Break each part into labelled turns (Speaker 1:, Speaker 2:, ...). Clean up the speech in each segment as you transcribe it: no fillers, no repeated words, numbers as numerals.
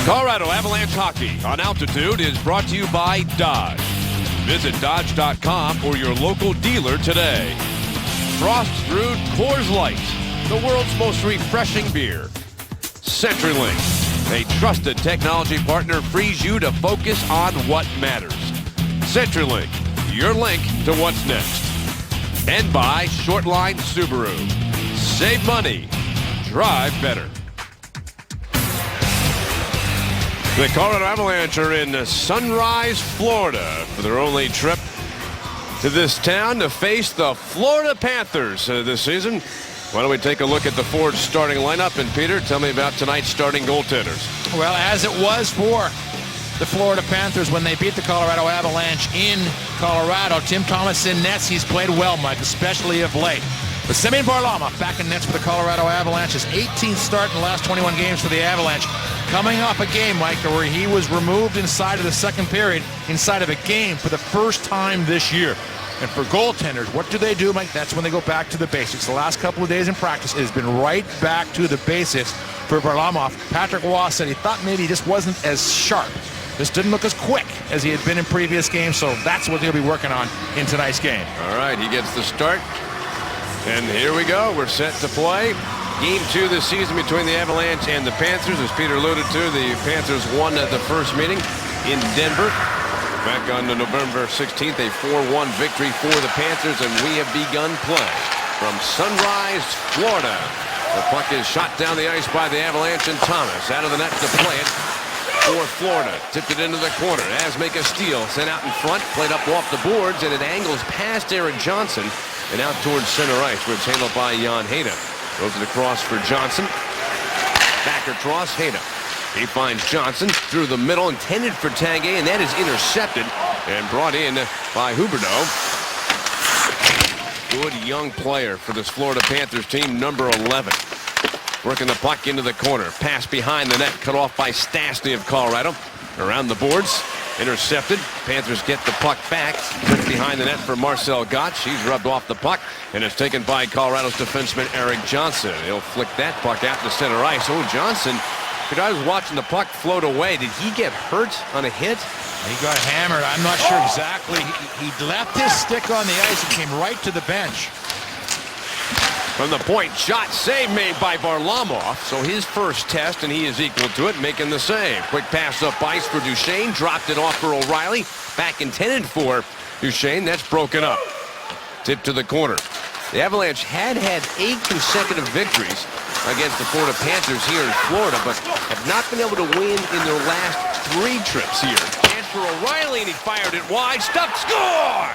Speaker 1: Colorado Avalanche Hockey on Altitude is brought to you by Dodge. Visit Dodge.com or your local dealer today. Frost Brewed Coors Light, the world's most refreshing beer. CenturyLink, a trusted technology partner, frees you to focus on what matters. CenturyLink, your link to what's next. And by Shortline Subaru. Save money, drive better. The Colorado Avalanche are in Sunrise, Florida for their only trip to this town to face the Florida Panthers this season. Why don't we take a look at the Ford starting lineup? And Peter, tell me about tonight's starting goaltenders.
Speaker 2: Well, as it was for the Florida Panthers when they beat the Colorado Avalanche in Colorado, Tim Thomas in nets. He's played well, Mike, especially of late. But Semyon Varlamov back in nets for the Colorado Avalanche. His 18th start in the last 21 games for the Avalanche. Coming off a game, Mike, where he was removed inside of the second period, inside of a game for the first time this year. And for goaltenders, what do they do, Mike? That's when they go back to the basics. The last couple of days in practice, it has been right back to the basics for Varlamov. Patrick Roy said he thought maybe he just wasn't as sharp. This didn't look as quick as he had been in previous games, so that's what he'll be working on in tonight's game.
Speaker 1: All right, he gets the start. And here we go. We're set to play. Game 2 this season between the Avalanche and the Panthers. As Peter alluded to, the Panthers won at the first meeting in Denver. Back on November 16th, a 4-1 victory for the Panthers, and we have begun play from Sunrise, Florida. The puck is shot down the ice by the Avalanche, and Thomas out of the net to play it for Florida. Tipped it into the corner. As make a steal, sent out in front, played up off the boards, and it angles past Erik Johnson and out towards center ice, where it's handled by Jan Hejda. Goes it across for Johnson. Back across, Hejda. He finds Johnson through the middle, intended for Tanguay, and that is intercepted and brought in by Huberdeau. Good young player for this Florida Panthers team, number 11. Working the puck into the corner. Pass behind the net, cut off by Stastny of Colorado. Around the boards, intercepted. Panthers get the puck back. Put behind the net for Marcel Gotch. He's rubbed off the puck, and it's taken by Colorado's defenseman Erik Johnson. He'll flick that puck out to center ice. Oh, Johnson, I was watching the puck float away. Did he get hurt on a hit?
Speaker 2: He got hammered. I'm not sure exactly. He left his stick on the ice and came right to the bench.
Speaker 1: From the point, shot, save made by Varlamov. So his first test, and he is equal to it, making the save. Quick pass up ice for Duchene. Dropped it off for O'Reilly. Back intended for Duchene. That's broken up. Tip to the corner. The Avalanche had 8 consecutive victories against the Florida Panthers here in Florida, but have not been able to win in their last 3 trips here. And for O'Reilly, and he fired it wide. Stuck, score!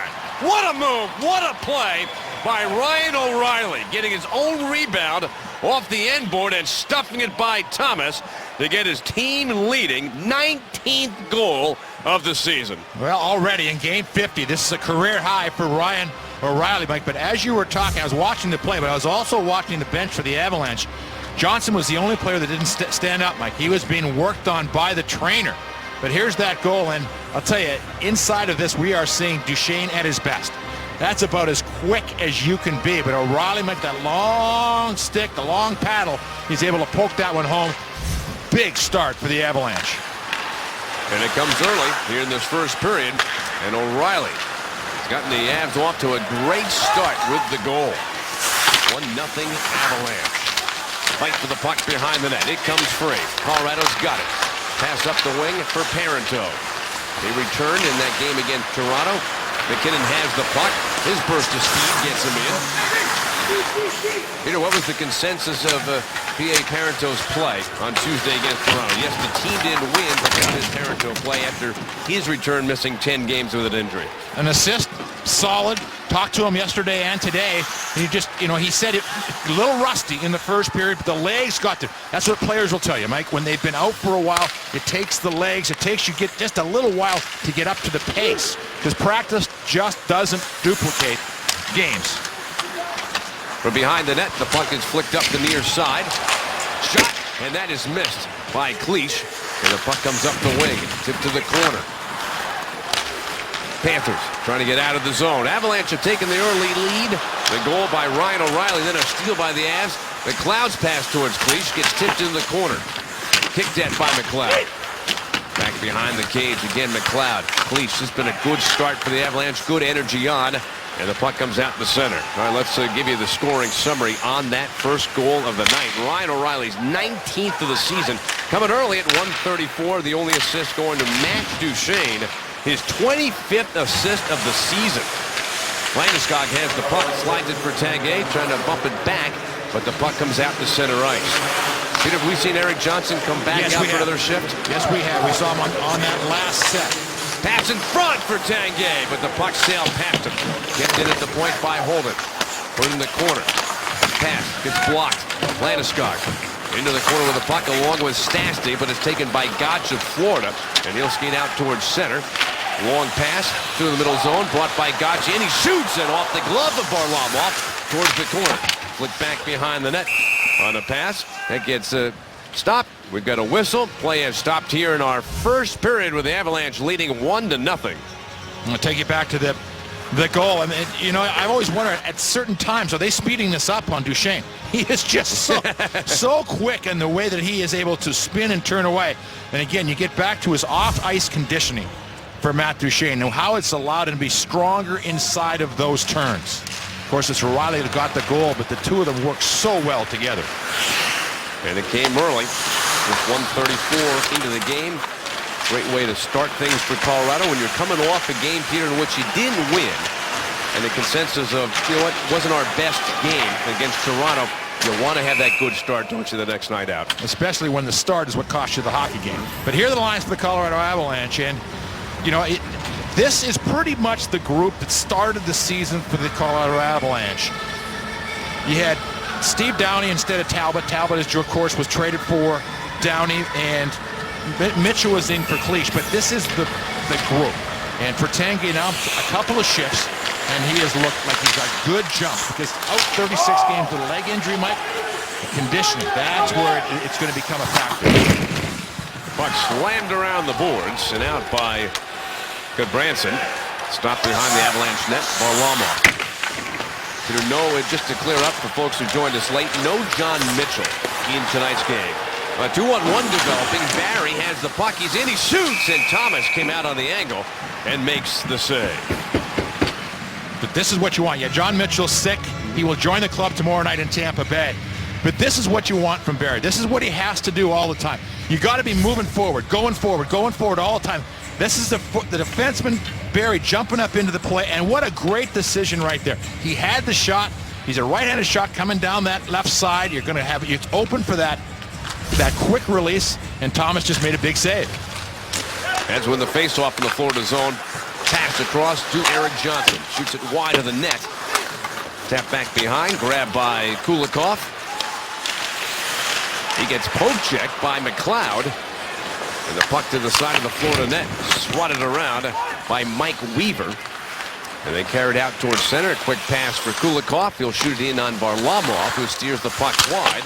Speaker 1: What a move, what a play by Ryan O'Reilly, getting his own rebound off the end board and stuffing it by Thomas to get his team leading 19th goal of the season.
Speaker 2: Well, already in game 50, this is a career high for Ryan O'Reilly, Mike. But as you were talking, I was watching the play, but I was also watching the bench for the Avalanche. Johnson was the only player that didn't stand up, Mike. He was being worked on by the trainer. But here's that goal, and I'll tell you, inside of this, we are seeing Duchene at his best. That's about as quick as you can be. But O'Reilly, Mike, that long stick, the long paddle, he's able to poke that one home. Big start for the Avalanche.
Speaker 1: And it comes early here in this first period, and O'Reilly has gotten the Avs off to a great start with the goal. 1-0 Avalanche. Fight for the puck behind the net. It comes free. Colorado's got it. Pass up the wing for Parenteau. They returned in that game against Toronto. McKinnon has the puck. His burst of speed gets him in. Peter, what was the consensus of P.A. Parenteau's play on Tuesday against Toronto? Yes, the team didn't win, but how did Parenteau play after his return missing 10 games with an injury?
Speaker 2: An assist, solid. Talked to him yesterday and today. He just, he said it a little rusty in the first period, but the legs got there. That's what players will tell you, Mike. When they've been out for a while, it takes the legs. It takes you just a little while to get up to the pace, because practice just doesn't duplicate games.
Speaker 1: From behind the net, the puck is flicked up the near side. Shot, and that is missed by Cleach. And the puck comes up the wing, tipped to the corner. Panthers trying to get out of the zone. Avalanche have taken the early lead. The goal by Ryan O'Reilly, then a steal by the Avs. McLeod's pass towards Cleach gets tipped into the corner. Kicked at by McLeod. behind the cage. Again, McLeod. Cleach, this has been a good start for the Avalanche. Good energy on. And the puck comes out to center. All right, let's give you the scoring summary on that first goal of the night. Ryan O'Reilly's 19th of the season. Coming early at 1:34. The only assist going to Matt Duchene. His 25th assist of the season. Landeskog has the puck. Slides it for Tanguay. Trying to bump it back. But the puck comes out to center ice. Peter, have we seen Erik Johnson come back out for another shift?
Speaker 2: Yes, we have. We saw him on that last set.
Speaker 1: Pass in front for Tanguay, but the puck sailed past him. Kept in at the point by Holden. Put in the corner. Pass gets blocked. Landeskog into the corner with the puck along with Stastny, but it's taken by Gotch of Florida, and he'll skate out towards center. Long pass through the middle zone, brought by Gotch in. He shoots it off the glove of Varlamov towards the corner. Flick back behind the net on a pass. That gets stopped. We've got a whistle. Play has stopped here in our first period with the Avalanche leading 1-0.
Speaker 2: I'm going to take you back to the goal. I mean, you know, I've always wondered at certain times, are they speeding this up on Duchene? He is just so quick in the way that he is able to spin and turn away. And again, you get back to his off-ice conditioning for Matt Duchene and how it's allowed him to be stronger inside of those turns. Of course, it's O'Reilly that got the goal, but the two of them work so well together.
Speaker 1: And it came early with 1:34 into the game. Great way to start things for Colorado when you're coming off a game, Peter, in which you didn't win. And the consensus of, you know what, wasn't our best game against Toronto. You want to have that good start, don't you, the next night out?
Speaker 2: Especially when the start is what cost you the hockey game. But here are the lines for the Colorado Avalanche. And, you know, this is pretty much the group that started the season for the Colorado Avalanche. You had Steve Downey instead of Talbot. Talbot, of course, was traded for Downey, and Mitchell was in for Cleach. But this is the group. And for Tanguay now, a couple of shifts, and he has looked like he's got good jump. Because out 36 games with a leg injury, Mike, conditioning, that's where it's going to become a factor.
Speaker 1: Puck slammed around the boards and out by Goodbranson. Stopped behind the Avalanche net, Varlamov. Just to clear up for folks who joined us late, no John Mitchell in tonight's game. A 2-on-1 developing. Barry has the puck. He's in. He shoots, and Thomas came out on the angle and makes the save.
Speaker 2: But this is what you want. Yeah, John Mitchell's sick. He will join the club tomorrow night in Tampa Bay. But this is what you want from Barry. This is what he has to do all the time. You got to be moving forward, going forward all the time. This is the defenseman, Barry, jumping up into the play, and what a great decision right there. He had the shot. He's a right-handed shot coming down that left side. You're going to have it's open for that quick release, and Thomas just made a big save.
Speaker 1: As when the face-off in the Florida zone, pass across to Erik Johnson. Shoots it wide of the net. Tap back behind, grabbed by Kulikov. He gets poke-checked by McLeod. And the puck to the side of the Florida net, swatted around by Mike Weaver. And they carried out towards center. A quick pass for Kulikov. He'll shoot it in on Varlamov, who steers the puck wide.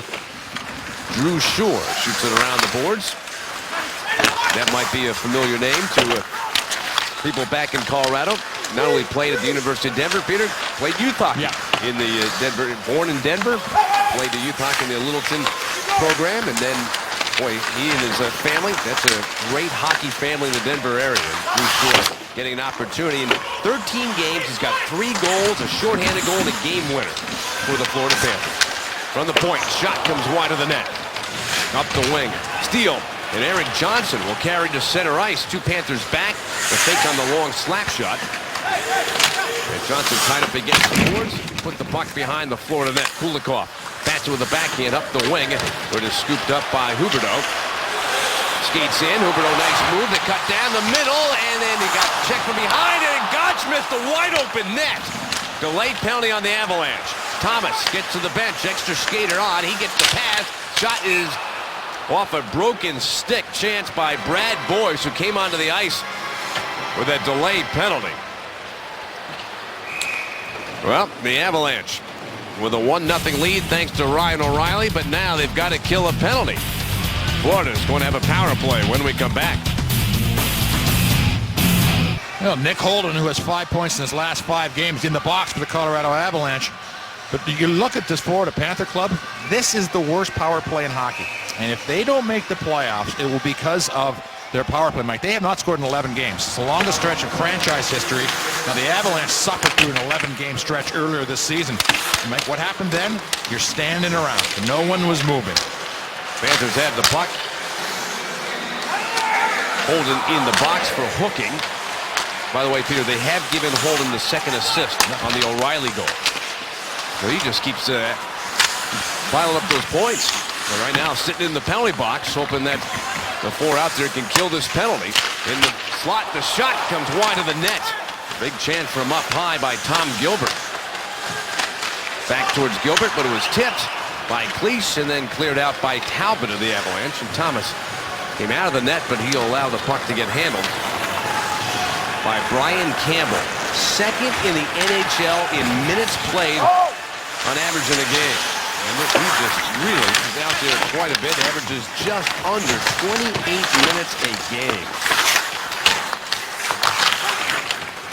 Speaker 1: Drew Shore shoots it around the boards. That might be a familiar name to people back in Colorado. Not only played at the University of Denver, Peter, played youth hockey in the Denver. Born in Denver, played the youth hockey in the Littleton program, and then, boy, he and his family, that's a great hockey family in the Denver area. Drew Shore getting an opportunity in 13 games. He's got 3 goals, a shorthanded goal, and a game winner for the Florida Panthers. From the point, shot comes wide of the net. Up the wing, steal, and Erik Johnson will carry to center ice. 2 Panthers back. The fake on the long slap shot. And Johnson tied up against the boards. Put the puck behind the Florida net. Kulikov bats it with a backhand up the wing. Where it is scooped up by Huberdeau. Skates in. Huberdeau, nice move. They cut down the middle, and then he got checked from behind, and Gotch missed a wide open net. Delayed penalty on the Avalanche. Thomas gets to the bench. Extra skater on. He gets the pass. Shot is off a broken stick. Chance by Brad Boyce, who came onto the ice with a delayed penalty. Well, the Avalanche with a 1-0 lead thanks to Ryan O'Reilly, but now they've got to kill a penalty. Florida's going to have a power play when we come back.
Speaker 2: Well, Nick Holden, who has 5 points in his last 5 games, in the box for the Colorado Avalanche. But you look at this Florida Panther club, this is the worst power play in hockey. And if they don't make the playoffs, it will be because of their power play, Mike. They have not scored in 11 games. It's the longest stretch in franchise history. Now, the Avalanche suffered through an 11-game stretch earlier this season. Mike, what happened then? You're standing around. No one was moving.
Speaker 1: Panthers have the puck. Holden in the box for hooking. By the way, Peter, they have given Holden the second assist on the O'Reilly goal. So he just keeps piling up those points. But right now, sitting in the penalty box, hoping that the four out there can kill this penalty. In the slot, the shot comes wide of the net. Big chance from up high by Tom Gilbert. Back towards Gilbert, but it was tipped by Cleese and then cleared out by Talbot of the Avalanche. And Thomas came out of the net, but he'll allow the puck to get handled by Brian Campbell. Second in the NHL in minutes played on average in a game. And he just really is out there quite a bit. Averages just under 28 minutes a game.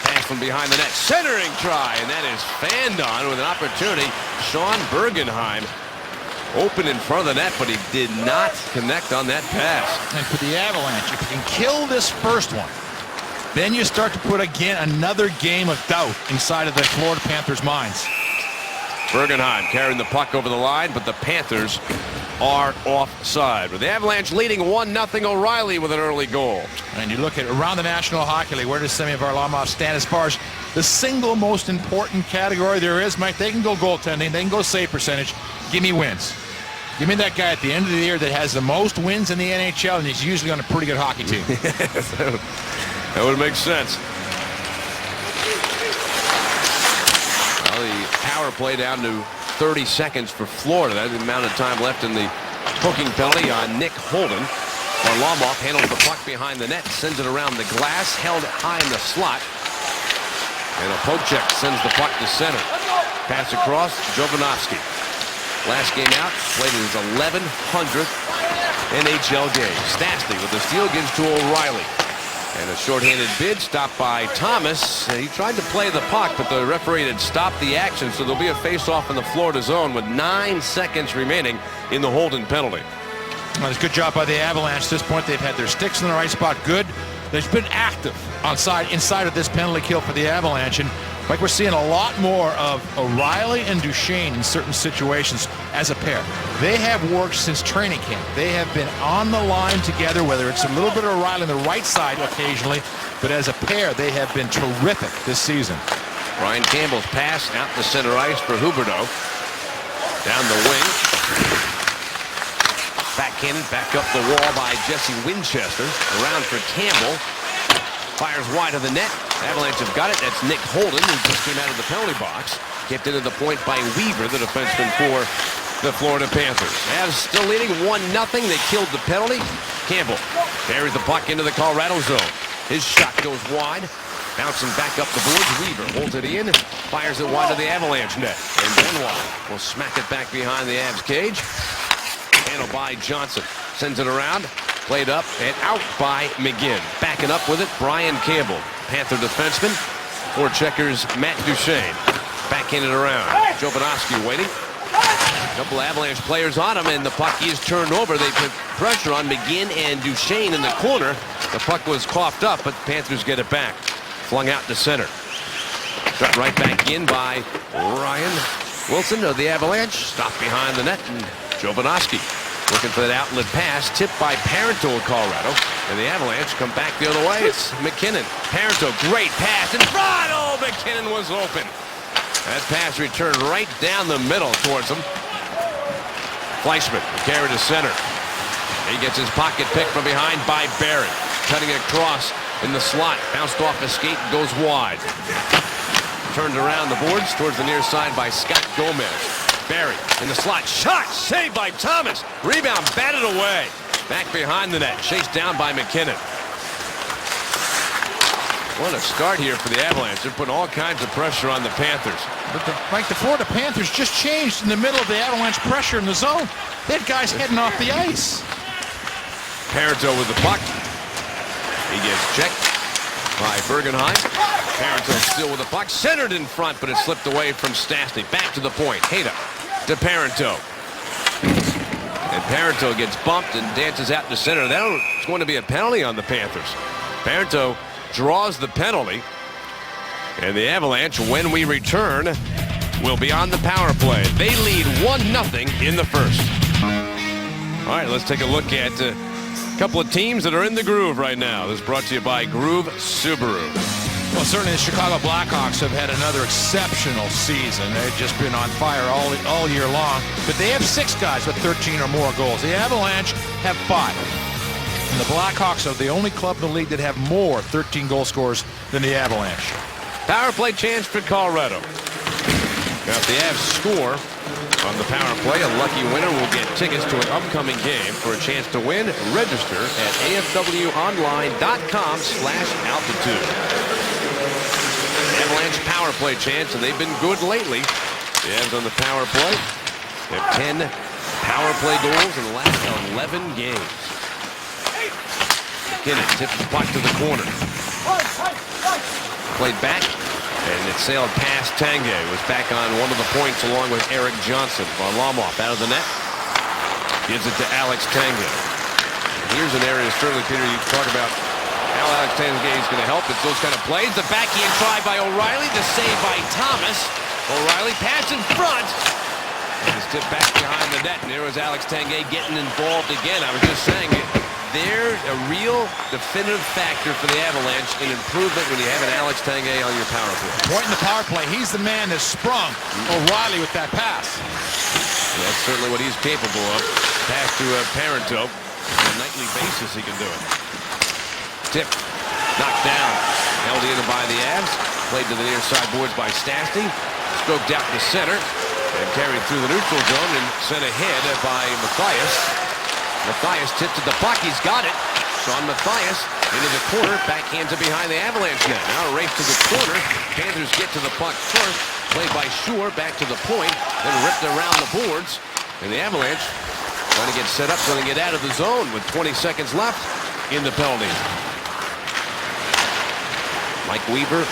Speaker 1: Pass from behind the net. Centering try, and that is fanned on with an opportunity. Sean Bergenheim open in front of the net, but he did not connect on that pass.
Speaker 2: And for the Avalanche, if you can kill this first one, then you start to put again another game of doubt inside of the Florida Panthers' minds.
Speaker 1: Bergenheim carrying the puck over the line, but the Panthers are offside. With the Avalanche leading 1-0, O'Reilly with an early goal.
Speaker 2: And you look at around the National Hockey League, where does Semyon Varlamov stand as far as the single most important category there is, Mike? They can go goaltending, they can go save percentage. Give me wins. Give me that guy at the end of the year that has the most wins in the NHL, and he's usually on a pretty good hockey team.
Speaker 1: That would make sense. Well, the power play down to 30 seconds for Florida. That's the amount of time left in the hooking penalty on Nick Holden. Varlamov handles the puck behind the net, sends it around the glass, held high in the slot. And a poke check sends the puck to center. Pass across, Jovanovski. Last game out, played in his 1100th NHL game. Stastny with the steal gives to O'Reilly. And a shorthanded bid stopped by Thomas. He tried to play the puck, but the referee had stopped the action, so there'll be a face-off in the Florida zone with 9 seconds remaining in the Holden penalty.
Speaker 2: Well, it's a good job by the Avalanche. At this point, they've had their sticks in the right spot. Good. They've been active inside of this penalty kill for the Avalanche. And like we're seeing a lot more of O'Reilly and Duchesne in certain situations as a pair. They have worked since training camp. They have been on the line together, whether it's a little bit of O'Reilly on the right side occasionally, but as a pair, they have been terrific this season.
Speaker 1: Brian Campbell's pass out the center ice for Huberdeau. Down the wing. Backhanded, back up the wall by Jesse Winchester. Around for Campbell. Fires wide of the net. Avalanche have got it. That's Nick Holden, who just came out of the penalty box. Kept into the point by Weaver, the defenseman for the Florida Panthers. Avs still leading 1-0. They killed the penalty. Campbell carries the puck into the Colorado zone. His shot goes wide. Bouncing back up the boards. Weaver holds it in. Fires it wide to the Avalanche net. And Benoit will smack it back behind the Avs cage. Handled by Johnson. Sends it around. Played up and out by McGinn. Backing up with it, Brian Campbell. Panther defenseman. For checkers, Matt Duchesne. Backhanded around. Jovanovski waiting. A couple Avalanche players on him, and the puck is turned over. They put pressure on McGinn and Duchesne in the corner. The puck was coughed up, but the Panthers get it back. Flung out to center. Got right back in by Ryan Wilson of the Avalanche. Stopped behind the net, and Jovanovski looking for that outlet pass, tipped by Parenteau of Colorado. And the Avalanche come back the other way. It's McKinnon. Parenteau, great pass in front. Oh, McKinnon was open. That pass returned right down the middle towards him. Fleischmann carried to center. He gets his pocket picked from behind by Barry. Cutting it across in the slot. Bounced off a skate and goes wide. Turned around the boards towards the near side by Scott Gomez. Barry in the slot. Shot saved by Thomas. Rebound batted away. Back behind the net. Chased down by McKinnon. What a start here for the Avalanche. They're putting all kinds of pressure on the Panthers.
Speaker 2: But the Florida Panthers just changed in the middle of the Avalanche pressure in the zone. They had guys heading off the ice.
Speaker 1: Parenteau with the puck. He gets checked by Bergenheim. Parenteau still with the puck. Centered in front, but it slipped away from Stastny. Back to the point. Hayda to Parenteau. And Parenteau gets bumped and dances out to center. That's going to be a penalty on the Panthers. Parenteau draws the penalty. And the Avalanche, when we return, will be on the power play. They lead 1-0 in the first. All right, let's take a look at a couple of teams that are in the groove right now. This is brought to you by Groove Subaru.
Speaker 2: Well, certainly the Chicago Blackhawks have had another exceptional season. They've just been on fire all year long. But they have 6 guys with 13 or more goals. The Avalanche have 5. And the Blackhawks are the only club in the league that have more 13 goal scorers than the Avalanche.
Speaker 1: Power play chance for Colorado. Now, if the Avs score on the power play, a lucky winner will get tickets to an upcoming game. For a chance to win, register at afwonline.com/altitude. Avalanche power play chance, and they've been good lately. The Avs on the power play have 10 power play goals in the last 11 games. McKinnon tips the puck to the corner. Played back, and it sailed past Tanguay. Was back on one of the points along with Eric Johnson. Varlamov out of the net. Gives it to Alex Tanguay. Here's an area, certainly, Peter, you talk about how Alex Tanguay is going to help. It's those kind of plays. The backhand try by O'Reilly. The save by Thomas. O'Reilly pass in front. And it's tipped back behind the net. And there was Alex Tanguay getting involved again. I was just saying it. They're a real definitive factor for the Avalanche in improvement when you have an Alex Tanguay on your power play.
Speaker 2: Point in the power play. He's the man that sprung O'Reilly with that pass.
Speaker 1: That's certainly what he's capable of. Pass to Parenteau. On a nightly basis, he can do it. Tip. Knocked down. Held in by the Avs. Played to the near side boards by Stastny. Stroked out to center. And carried through the neutral zone and sent ahead by Mathias. Mathias tipped to the puck. He's got it. Sean Mathias into the corner. Backhands it behind the Avalanche net. Now a race to the corner. Panthers get to the puck first. Played by Shore back to the point. Then ripped around the boards. And the Avalanche trying to get set up, trying to get out of the zone with 20 seconds left in the penalty. Mike Weaver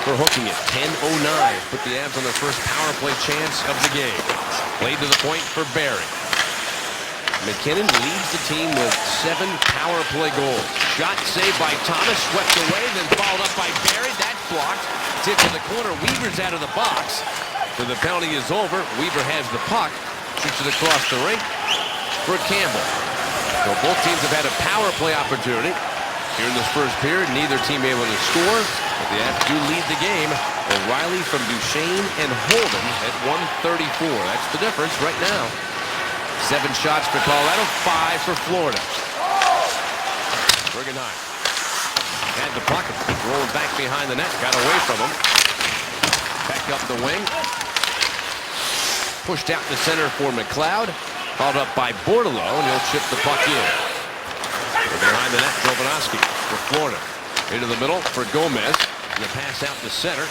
Speaker 1: for hooking it. 10:09. Put the Avs on their first power play chance of the game. Played to the point for Barrie. McKinnon leads the team with 7 power play goals. Shot saved by Thomas, swept away, then followed up by Barrie. That's blocked. Tip to the corner. Weaver's out of the box. So the penalty is over. Weaver has the puck. Shoots it across the rink for Campbell. So both teams have had a power play opportunity. Here in this first period, neither team able to score. But the Avs do lead the game. O'Reilly from Duchesne and Holden at 134. That's the difference right now. 7 shots for Colorado, 5 for Florida. Bergenheim had the puck, rolling back behind the net, got away from him. Back up the wing. Pushed out the center for McLeod. Followed up by Bordeleau, and he'll chip the puck in. Behind the net, Jovanovski for Florida. Into the middle for Gomez. And the pass out to center.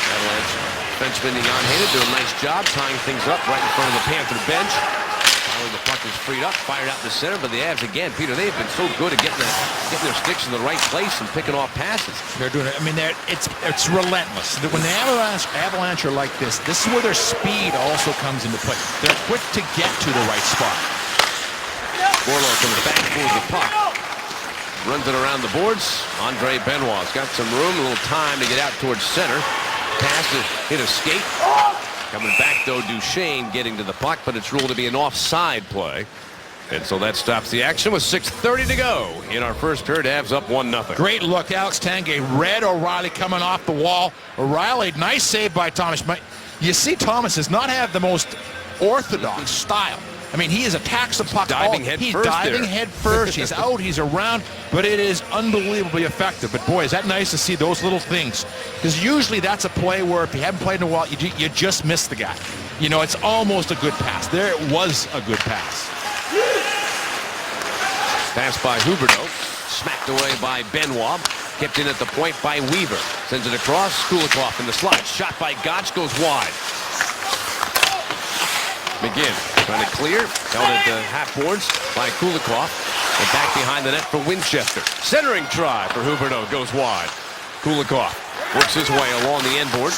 Speaker 1: Avalanche defenseman Jan Hayden doing a nice job tying things up right in front of the Panther bench. Finally, the puck is freed up, fired out to center, but the Avs again, Peter, they've been so good at getting their sticks in the right place and picking off passes.
Speaker 2: They're doing it. I mean, it's relentless. When the Avalanche are like this is where their speed also comes into play. They're quick to get to the right spot.
Speaker 1: Borlo comes back for the puck. Runs it around the boards. Andre Benoit's got some room, a little time to get out towards center. Pass it, hit a skate. Coming back, though, Duchesne getting to the puck, but it's ruled to be an offside play. And so that stops the action with 6:30 to go in our first period. Avs up 1-0.
Speaker 2: Great look. Alex Tanguay read O'Reilly coming off the wall. O'Reilly, nice save by Thomas. You see Thomas does not have the most orthodox style. I mean, he attacks the puck. He's diving head first. He's out. He's around. But it is unbelievably effective. But, boy, is that nice to see those little things. Because usually that's a play where if you haven't played in a while, you just miss the guy. You know, it's almost a good pass. There it was a good pass.
Speaker 1: Pass by Huberdeau. Smacked away by Benoit. Kept in at the point by Weaver. Sends it across. Kulikov in the slot. Shot by Gotch goes wide. McGinn trying to clear. Held at the half boards by Kulikov. And back behind the net for Winchester. Centering try for Huberdeau goes wide. Kulikov works his way along the end board.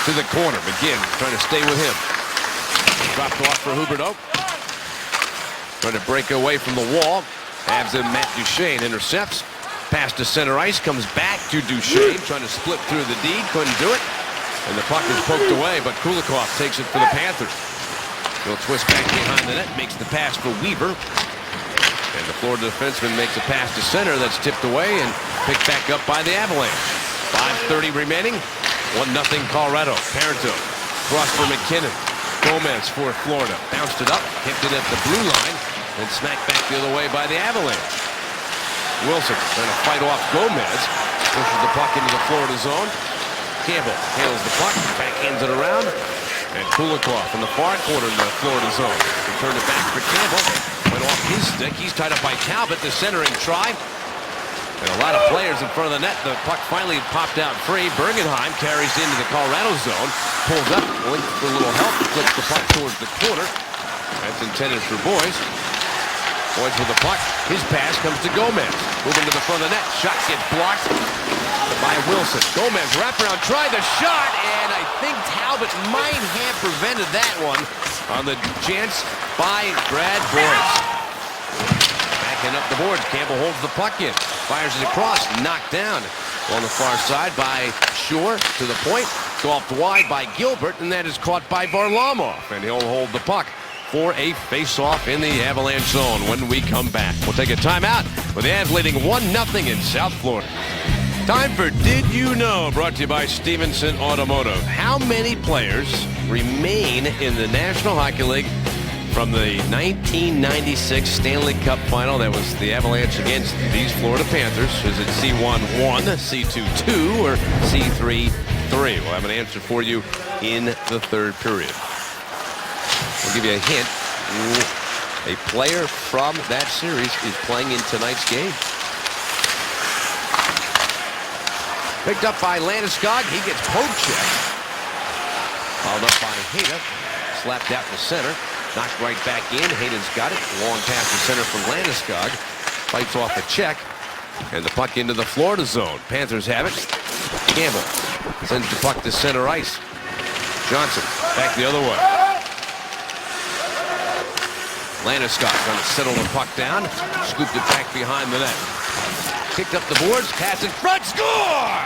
Speaker 1: To the corner. McGinn trying to stay with him. Dropped off for Huberdeau. Trying to break away from the wall. Abs in Matt Duchene. Intercepts. Pass to center ice. Comes back to Duchene. Trying to split through the D. Couldn't do it. And the puck is poked away, but Kulikov takes it for the Panthers. He'll twist back behind the net. Makes the pass for Weaver. And the Florida defenseman makes a pass to center. That's tipped away and picked back up by the Avalanche. 5:30 remaining. 1-0 Colorado. Parenteau. Cross for McKinnon. Gomez for Florida. Bounced it up. Kicked it at the blue line. And smacked back the other way by the Avalanche. Wilson trying to fight off Gomez. Pushes the puck into the Florida zone. Campbell handles the puck. Backhands it around. And Kulikov in the far corner in the Florida zone. Returned it back for Campbell. Went off his stick. He's tied up by Talbot. The centering try. And a lot of players in front of the net. The puck finally popped out free. Bergenheim carries into the Colorado zone. Pulls up. Links for a little help. Flips the puck towards the corner. That's intended for Boyes. Boyes with the puck. His pass comes to Gomez. Moving to the front of the net. Shot gets blocked by Wilson. Gomez wraparound. Try the shot. And I think Talbot might have prevented that one on the chance by Brad Boyes. Backing up the boards. Campbell holds the puck in. Fires it across. Knocked down on the far side by Shore to the point. Golfed wide by Gilbert. And that is caught by Varlamov. And he'll hold the puck for a face-off in the Avalanche zone when we come back. We'll take a timeout with the Avs leading 1-0 in South Florida. Time for Did You Know, brought to you by Stevenson Automotive. How many players remain in the National Hockey League from the 1996 Stanley Cup final? That was the Avalanche against these Florida Panthers. Is it C1-1, C2-2, or C3-3? We'll have an answer for you in the third period. We'll give you a hint. A player from that series is playing in tonight's game. Picked up by Landeskog. He gets poke checked. Followed up by Hayda. Slapped out to center. Knocked right back in. Hayden's got it. Long pass to center from Landeskog. Fights off a check. And the puck into the Florida zone. Panthers have it. Campbell sends the puck to center ice. Johnson back the other way. Landeskog trying to settle the puck down. Scooped it back behind the net. Kicked up the boards. Pass in front. Score!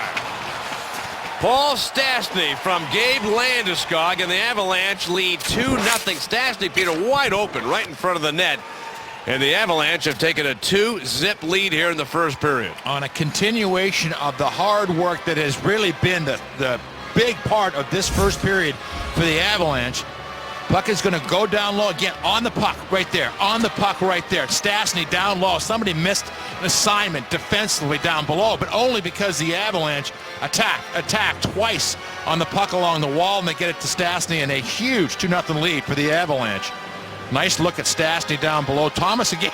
Speaker 1: Paul Stastny from Gabe Landeskog, and the Avalanche lead 2-0. Stastny, Peter, wide open right in front of the net. And the Avalanche have taken a 2-zip lead here in the first period.
Speaker 2: On a continuation of the hard work that has really been the big part of this first period for the Avalanche. Puck is going to go down low again on the puck right there. On the puck right there. Stastny down low. Somebody missed an assignment defensively down below, but only because the Avalanche attacked twice on the puck along the wall, and they get it to Stastny, and a huge 2-0 lead for the Avalanche. Nice look at Stastny down below. Thomas again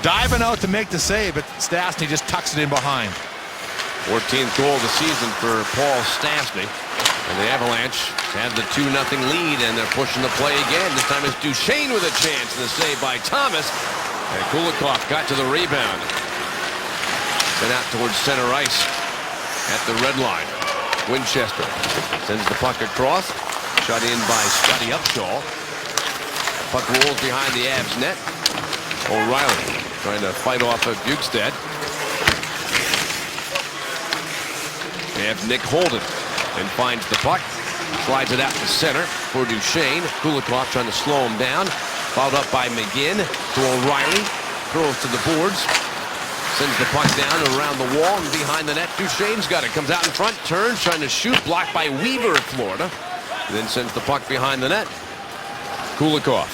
Speaker 2: diving out to make the save, but Stastny just tucks it in behind.
Speaker 1: 14th goal of the season for Paul Stastny. And the Avalanche have the 2-0 lead, and they're pushing the play again. This time it's Duchene with a chance, and the save by Thomas. And Kulikov got to the rebound. Sent out towards center ice at the red line. Winchester sends the puck across. Shot in by Scotty Upshall. Puck rolls behind the Avs net. O'Reilly trying to fight off of Bukestad. They have Nick Holden. And finds the puck. Slides it out to center for Duchene. Kulikov trying to slow him down. Followed up by McGinn to O'Reilly. Throws to the boards. Sends the puck down and around the wall and behind the net. Duchene's got it. Comes out in front. Turns. Trying to shoot. Blocked by Weaver of Florida. And then sends the puck behind the net. Kulikov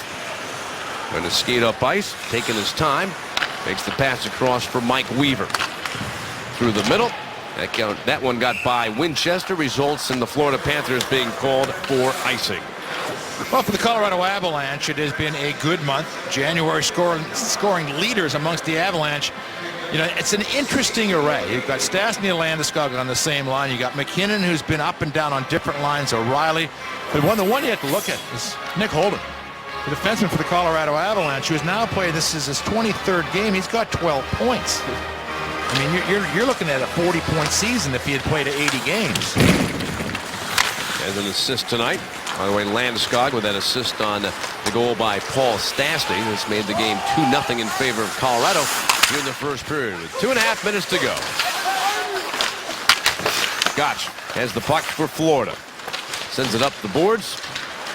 Speaker 1: trying to skate up ice. Taking his time. Makes the pass across for Mike Weaver. Through the middle. That one got by Winchester, results in the Florida Panthers being called for icing.
Speaker 2: Well, for the Colorado Avalanche, it has been a good month. January scoring leaders amongst the Avalanche. You know, it's an interesting array. You've got Stastny and Landeskog on the same line. You got McKinnon, who's been up and down on different lines. O'Reilly. But the one you have to look at is Nick Holden, the defenseman for the Colorado Avalanche, who has now played, this is his 23rd game. He's got 12 points. I mean, you're looking at a 40-point season if he had played 80 games.
Speaker 1: As an assist tonight, By the way, Landeskog with that assist on the goal by Paul Stastny. This made the game 2-0 in favor of Colorado here in the first period with 2.5 minutes to go. Gotch has the puck for Florida. Sends it up the boards.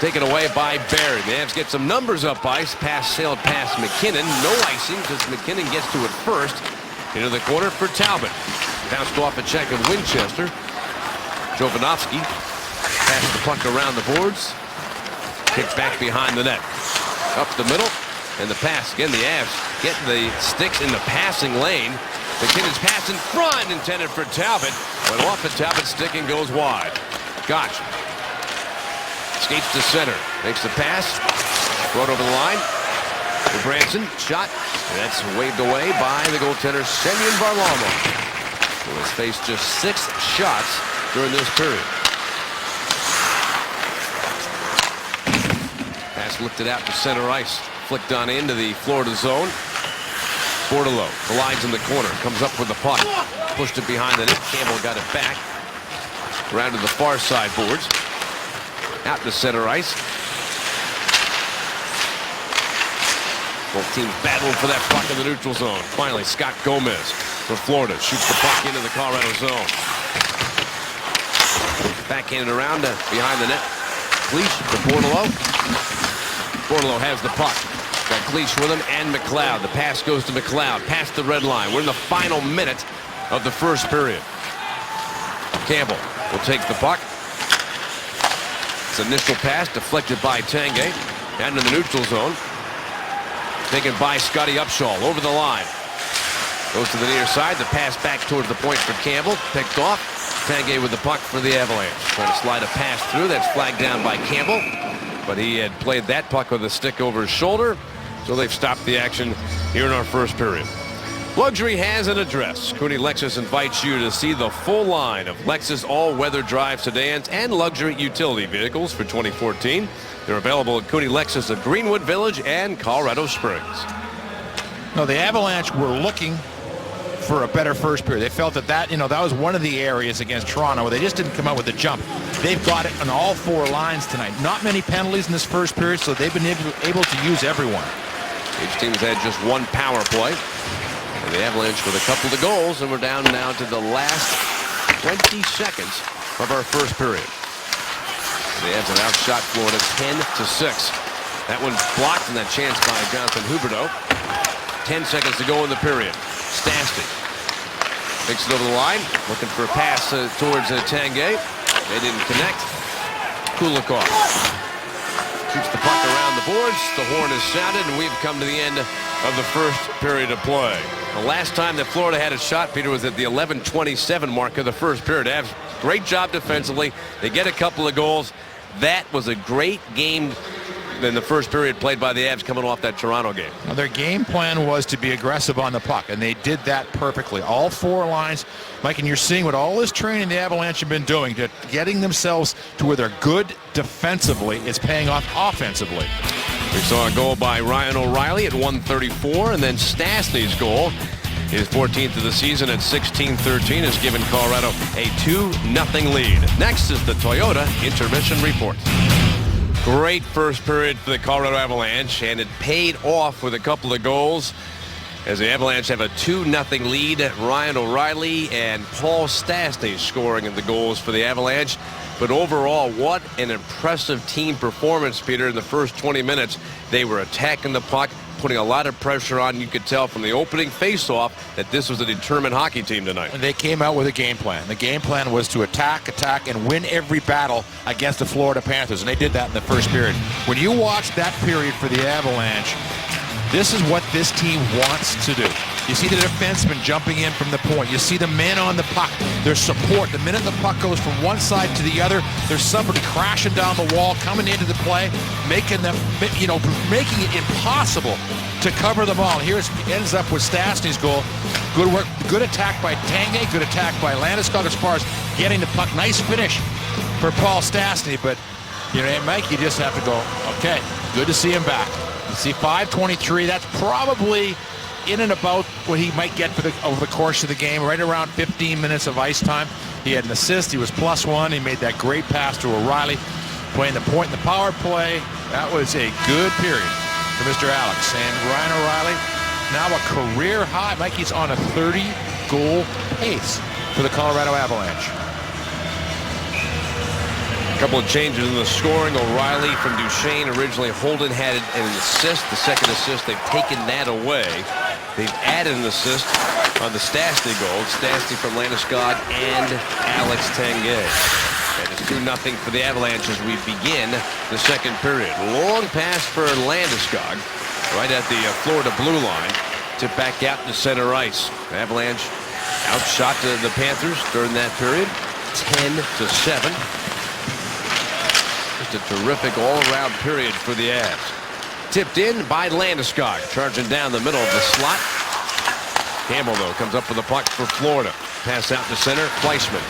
Speaker 1: Taken away by Barry. The Avs get some numbers up ice. Pass sailed past McKinnon. No icing because McKinnon gets to it first. Into the corner for Talbot. Bounced off a check of Winchester. Jovanovski passed the puck around the boards. Kicked back behind the net. Up the middle. And the pass. Again, the Avs get the sticks in the passing lane. McKinnon's pass in front. Intended for Talbot. Went off the Talbot stick and goes wide. Gotch. Skates to center. Makes the pass. Brought over the line. For Branson. Shot. And that's waved away by the goaltender, Semyon Varlamov, who has faced just 6 shots during this period. Pass lifted out to center ice. Flicked on into the Florida zone. Bordeleau collides in the corner. Comes up with the puck. Pushed it behind the net. Campbell got it back. Around to the far side boards. Out to center ice. Both teams battling for that puck in the neutral zone. Finally, Scott Gomez for Florida shoots the puck into the Colorado zone. Backhanded around behind the net. Cleach to Bordeleau. Bordeleau has the puck. Got Cleach with him and McLeod. The pass goes to McLeod past the red line. We're in the final minute of the first period. Campbell will take the puck. It's initial pass deflected by Tanguay. Down in the neutral zone. Taken by Scotty Upshall over the line. Goes to the near side. The pass back towards the point for Campbell. Picked off. Tanguay with the puck for the Avalanche. Trying to slide a pass through. That's flagged down by Campbell. But he had played that puck with a stick over his shoulder. So they've stopped the action here in our first period. Luxury has an address. Cooney Lexus invites you to see the full line of Lexus all-weather drive sedans and luxury utility vehicles for 2014. They're available at Cooney Lexus of Greenwood Village and Colorado Springs.
Speaker 2: No, the Avalanche were looking for a better first period. They felt that was one of the areas against Toronto where they just didn't come out with a jump. They've got it on all 4 lines tonight. Not many penalties in this first period, so they've been able to use everyone.
Speaker 1: Each team's had just 1 power play. And the Avalanche with a couple of goals, and we're down now to the last 20 seconds of our first period. The Avs have outshot Florida 10-6. That one's blocked in that chance by Jonathan Huberdeau. 10 seconds to go in the period. Stastny takes it over the line, looking for a pass towards Tanguay. They didn't connect. Kulikov shoots the puck around the boards. The horn is sounded, and we've come to the end of the first period of play. The last time that Florida had a shot, Peter, was at the 11:27 mark of the first period. Avs, great job defensively. They get a couple of goals. That was a great game in the first period played by the Avs coming off that Toronto game.
Speaker 2: Now, their game plan was to be aggressive on the puck, and they did that perfectly. All 4 lines, Mike, and you're seeing what all this training the Avalanche have been doing, to getting themselves to where they're good defensively. It's paying off offensively.
Speaker 1: We saw a goal by Ryan O'Reilly at 1:34, and then Stastny's goal, his 14th of the season at 16:13, has given Colorado a 2-0 lead. Next is the Toyota Intermission Report. Great first period for the Colorado Avalanche, and it paid off with a couple of goals as the Avalanche have a 2-0 lead. Ryan O'Reilly and Paul Stastny scoring in the goals for the Avalanche. But overall, what an impressive team performance, Peter. In the first 20 minutes, they were attacking the puck, putting a lot of pressure on. You could tell from the opening face-off that this was a determined hockey team tonight.
Speaker 2: And they came out with a game plan. The game plan was to attack, and win every battle against the Florida Panthers, and they did that in the first period. When you watch that period for the Avalanche, this is what this team wants to do. You see the defenseman jumping in from the point. You see the men on the puck. There's support. The minute the puck goes from one side to the other, there's somebody crashing down the wall, coming into the play, making it impossible to cover them all. Here it ends up with Stastny's goal. Good work, good attack by Tanguay, good attack by Landeskog as far as getting the puck. Nice finish for Paul Stastny, but Mike, you just have to go, okay, good to see him back. You see 5:23, that's probably in and about what he might get over the course of the game, right around 15 minutes of ice time. He had an assist, he was +1, he made that great pass to O'Reilly. playing the point in the power play. That was a good period for Mr. Alex. And Ryan O'Reilly, now a career high. Mikey's on a 30-goal pace for the Colorado Avalanche.
Speaker 1: A couple of changes in the scoring. O'Reilly from Duchesne. Originally, Holden had an assist. The second assist, they've taken that away. They've added an assist on the Stastny goal. Stastny from Landeskog and Alex Tanguay. And it's 2-0 for the Avalanche as we begin the second period. Long pass for Landeskog right at the Florida blue line. Tip back out to center ice. Avalanche outshot the Panthers during that period. 10-7. Just a terrific all-around period for the Avs. Tipped in by Landeskog, charging down the middle of the slot. Campbell, though, comes up with the puck for Florida. Pass out to center. Fleischmann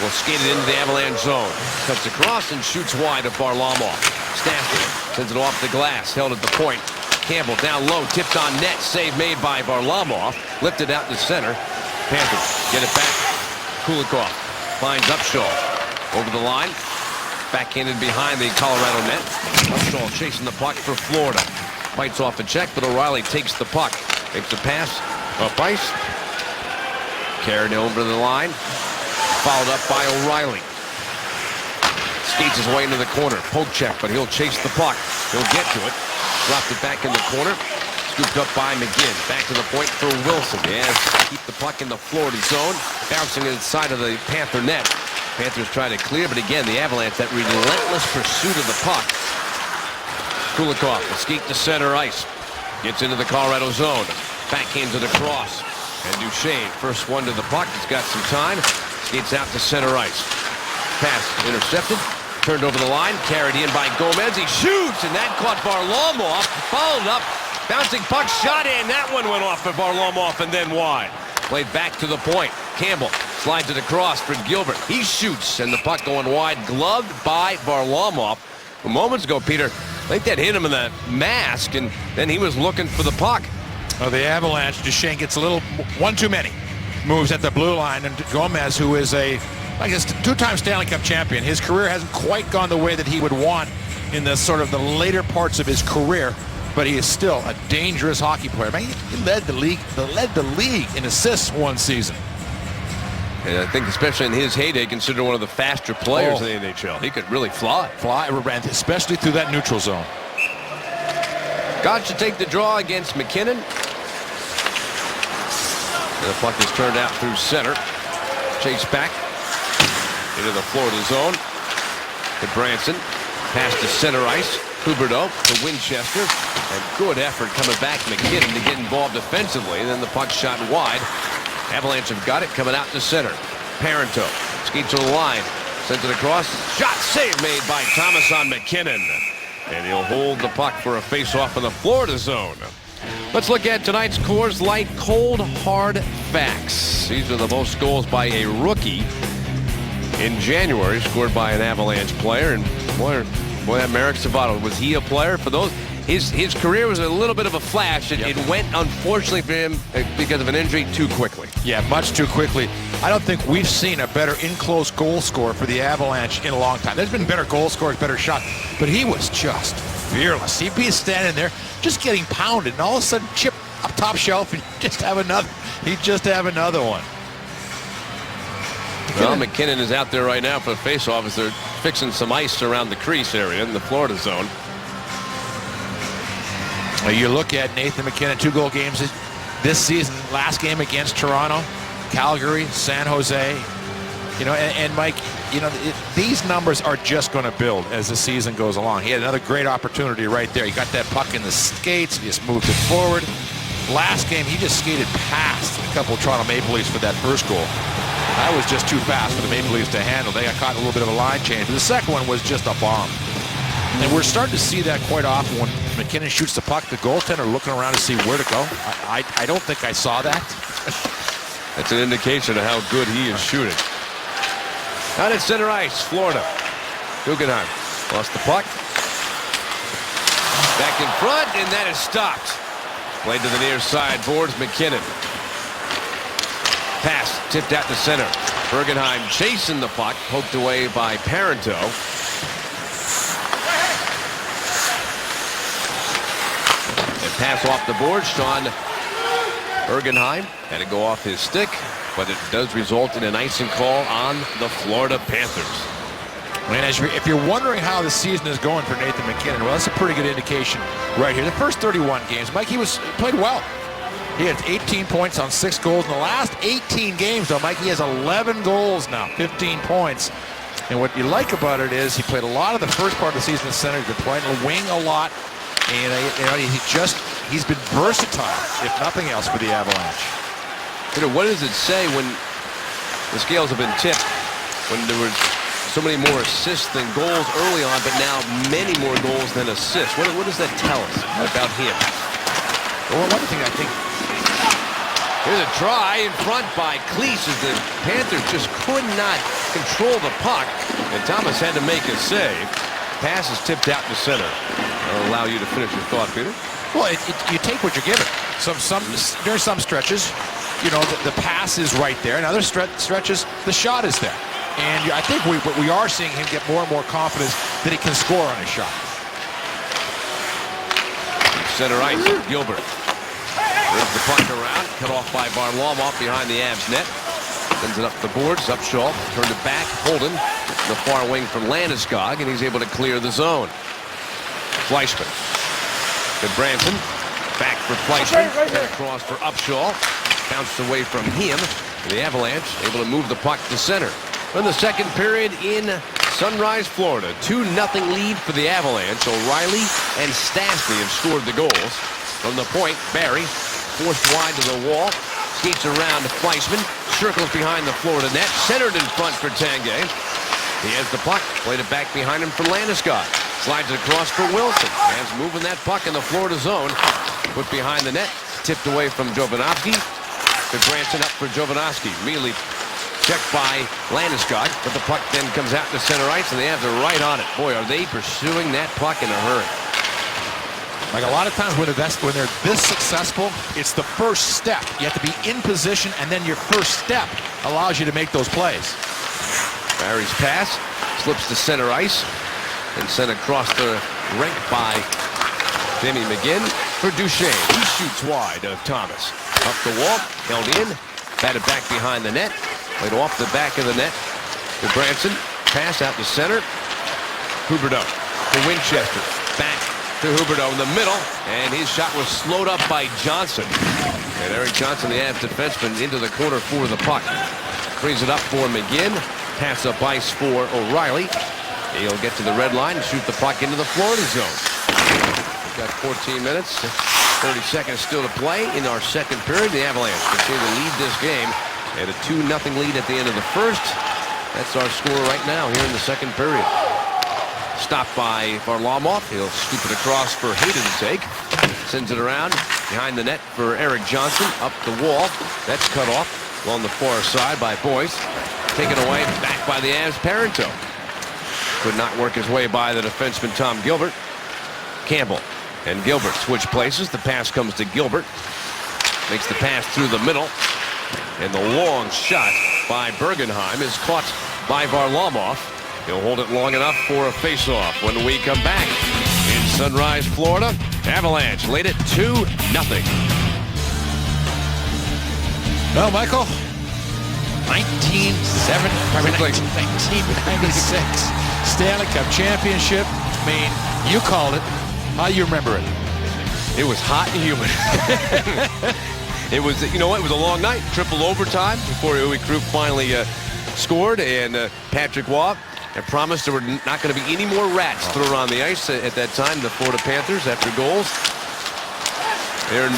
Speaker 1: will skate it into the Avalanche zone. Cuts across and shoots wide of Varlamov. Stastny sends it off the glass, held at the point. Campbell down low, tipped on net. Save made by Varlamov. Lifted out to center. Panthers get it back. Kulikov finds Upshaw. Over the line. Backhanded behind the Colorado net. Upshaw chasing the puck for Florida. Fights off a check, but O'Reilly takes the puck. Makes a pass up ice. Carried over the line. Followed up by O'Reilly. Skates his way into the corner. Poke check, but he'll chase the puck. He'll get to it. Dropped it back in the corner. Scooped up by McGinn. Back to the point for Wilson. Yes, keep the puck in the Florida zone. Bouncing inside of the Panther net. Panthers try to clear, but again, the Avalanche, that relentless pursuit of the puck. Kulikov will skate to center ice. Gets into the Colorado zone. Backhands it across. And Duchesne, first one to the puck. He's got some time. Skates out to center ice. Pass intercepted. Turned over the line. Carried in by Gomez. He shoots, and that caught Varlamov. Followed up. Bouncing puck shot in. That one went off for Varlamov and then wide. Played back to the point. Campbell slides it across for Gilbert. He shoots, and the puck going wide. Gloved by Varlamov. Moments ago, Peter, I think that hit him in the mask, and then he was looking for the puck.
Speaker 2: Oh, the Avalanche, Duchesne gets a little, one too many moves at the blue line, and Gomez, who is a, I guess, two-time Stanley Cup champion. His career hasn't quite gone the way that he would want in the sort of the later parts of his career, but he is still a dangerous hockey player. Man, he led the league in assists one season.
Speaker 1: And I think especially in his heyday, considered one of the faster players in the NHL. He could really fly,
Speaker 2: especially through that neutral zone.
Speaker 1: God should take the draw against McKinnon. And the puck is turned out through center. Chase back into the Florida zone. To Branson. Pass to center ice. Huberdeau to Winchester. And good effort coming back McKinnon to get involved defensively. And then the puck shot wide. Avalanche have got it coming out to center. Parenteau skates to the line. Sends it across. Shot save made by Thomas on McKinnon. And he'll hold the puck for a face-off in the Florida zone. Let's look at tonight's Coors Light Cold Hard Facts. These are the most goals by a rookie in January, scored by an Avalanche player. And boy, that Marek Savato, was he a player? For those, his career was a little bit of a flash. It went, unfortunately for him, because of an injury, too quickly.
Speaker 2: Yeah, much too quickly. I don't think we've seen a better in-close goal scorer for the Avalanche in a long time. There's been better goal scorers, better shots, but he was just fearless. He'd be standing there just getting pounded, and all of a sudden chip up top shelf, and he'd just have another one.
Speaker 1: Well, McKinnon is out there right now for the face-off as they're fixing some ice around the crease area in the Florida zone.
Speaker 2: You look at Nathan McKinnon, 2-goal games this season. Last game against Toronto, Calgary, San Jose. You know, and Mike, you know, these numbers are just going to build as the season goes along. He had another great opportunity right there. He got that puck in the skates. He just moved it forward. Last game, he just skated past a couple of Toronto Maple Leafs for that first goal. That was just too fast for the Maple Leafs to handle. They got caught in a little bit of a line change. But the second one was just a bomb. And we're starting to see that quite often when McKinnon shoots the puck. The goaltender looking around to see where to go. I don't think I saw that.
Speaker 1: That's an indication of how good he is shooting. Out at center ice, Florida. Guggenheim lost the puck. Back in front, and that is stopped. Played to the near side boards, McKinnon. Pass tipped out to center. Bergenheim chasing the puck, poked away by Parenteau. pass off the board. Sean Bergenheim had to go off his stick, but it does result in an icing call on the Florida Panthers.
Speaker 2: And if you're wondering how the season is going for Nathan MacKinnon, well, that's a pretty good indication right here. The first 31 games, Mike, he played well. He had 18 points on 6 goals in the last 18 games, though. Mike, he has 11 goals now, 15 points. And what you like about it is he played a lot of the first part of the season in center. He's been playing the wing a lot, and he's been versatile, if nothing else, for the Avalanche.
Speaker 1: What does it say when the scales have been tipped, when there was so many more assists than goals early on, but now many more goals than assists? What does that tell us about him?
Speaker 2: Well, one thing I think...
Speaker 1: Here's a try in front by Cleese as the Panthers just could not control the puck, and Thomas had to make a save. Pass is tipped out to center. I'll allow you to finish your thought, Peter.
Speaker 2: Well, you take what you're given. During some stretches, the pass is right there. In other stretches, the shot is there. And I think we are seeing him get more and more confidence that he can score on his shot.
Speaker 1: Center ice, Gilbert. Moves the puck around, cut off by Varlamov behind the Avs net. Sends it up the boards, Upshaw, turned it back, Holden, the far wing from Landeskog, and he's able to clear the zone. Fleischmann. Good Branson. Back for Fleischmann. Right across for Upshaw. Bounced away from him. The Avalanche able to move the puck to center. In the second period in Sunrise, Florida. 2-0 lead for the Avalanche. O'Reilly and Stastny have scored the goals. From the point, Barry forced wide to the wall. Skates around to Fleischmann. Circles behind the Florida net. Centered in front for Tanguay. He has the puck. Played it back behind him for Landeskog. Slides it across for Wilson. Man's moving that puck in the Florida zone. Put behind the net. Tipped away from Jovanovski. To Branson up for Jovanovski. Immediately checked by Landeskog. But the puck then comes out to center ice, and they have the right on it. Boy, are they pursuing that puck in a hurry.
Speaker 2: Like a lot of times when they're this successful, it's the first step. You have to be in position, and then your first step allows you to make those plays.
Speaker 1: Barry's pass slips to center ice and sent across the rink by Jamie McGinn for Duchesne. He shoots wide of Thomas. Up the wall, held in, batted back behind the net, played off the back of the net to Branson. Pass out to center. Huberdeau to Winchester. Back to Huberdeau in the middle, and his shot was slowed up by Johnson. And Eric Johnson, the Avs defenseman, into the corner for the puck. Brings it up for McGinn. Pass up ice for O'Reilly. He'll get to the red line and shoot the puck into the Florida zone. We've got 14 minutes, 30 seconds still to play in our second period. The Avalanche continue to lead this game at a 2-0 lead at the end of the first. That's our score right now here in the second period. Stopped by Varlamov. He'll scoop it across for Hayden to take. Sends it around behind the net for Eric Johnson. Up the wall. That's cut off along the far side by Boyce. Taken away back by the Avs. Parento could not work his way by the defenseman Tom Gilbert. Campbell and Gilbert switch places. The pass comes to Gilbert. Makes the pass through the middle. And the long shot by Bergenheim is caught by Varlamov. He'll hold it long enough for a face-off when we come back. In Sunrise, Florida, Avalanche lead it 2-0.
Speaker 2: Well, Michael, 1996 Stanley Cup Championship. I mean, you called it. How do you remember it?
Speaker 1: It was hot and humid. It was, it was a long night. Triple overtime before Uwe Krupp finally scored, and Patrick Waugh had promised there were not going to be any more rats thrown on the ice at that time. The Florida Panthers, after goals, they're in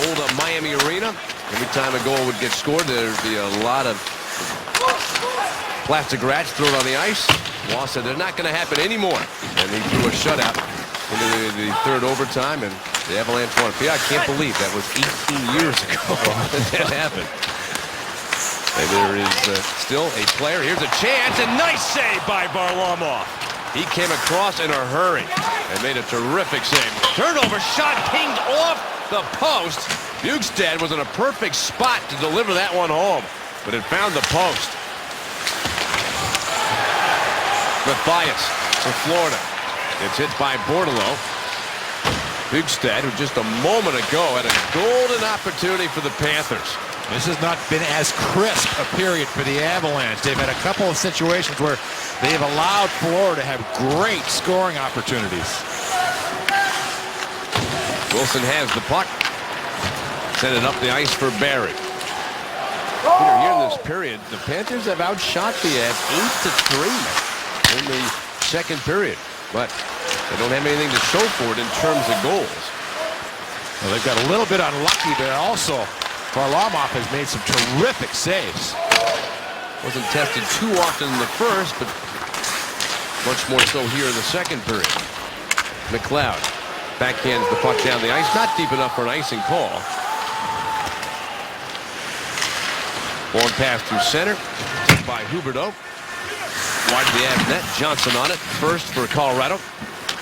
Speaker 1: old Miami Arena. Every time a goal would get scored, there'd be a lot of plastic rats thrown on the ice. Waugh said they're not going to happen anymore, and he threw a shutout into the third overtime, and the Avalanche won. Yeah, I can't believe that was 18 years ago that happened. And there is still a player. Here's a chance, and nice save by Varlamov. He came across in a hurry and made a terrific save. Turnover shot pinged off the post. Bjugstad was in a perfect spot to deliver that one home, but it found the post. Mathias for Florida. It's hit by Bordeleau. Bugstad, who just a moment ago had a golden opportunity for the Panthers.
Speaker 2: This has not been as crisp a period for the Avalanche. They've had a couple of situations where they have allowed Florida to have great scoring opportunities.
Speaker 1: Wilson has the puck. Send it up the ice for Barry. Peter, here in this period, the Panthers have outshot the Avs 8-3 in the second period, but they don't have anything to show for it in terms of goals.
Speaker 2: Well, they've got a little bit unlucky there also. Varlamov has made some terrific saves.
Speaker 1: Wasn't tested too often in the first, but much more so here in the second period. McLeod backhands the puck down the ice, not deep enough for an icing call. Long pass through center, taken by Huberdeau. Wide of the Avs net, Johnson on it, first for Colorado.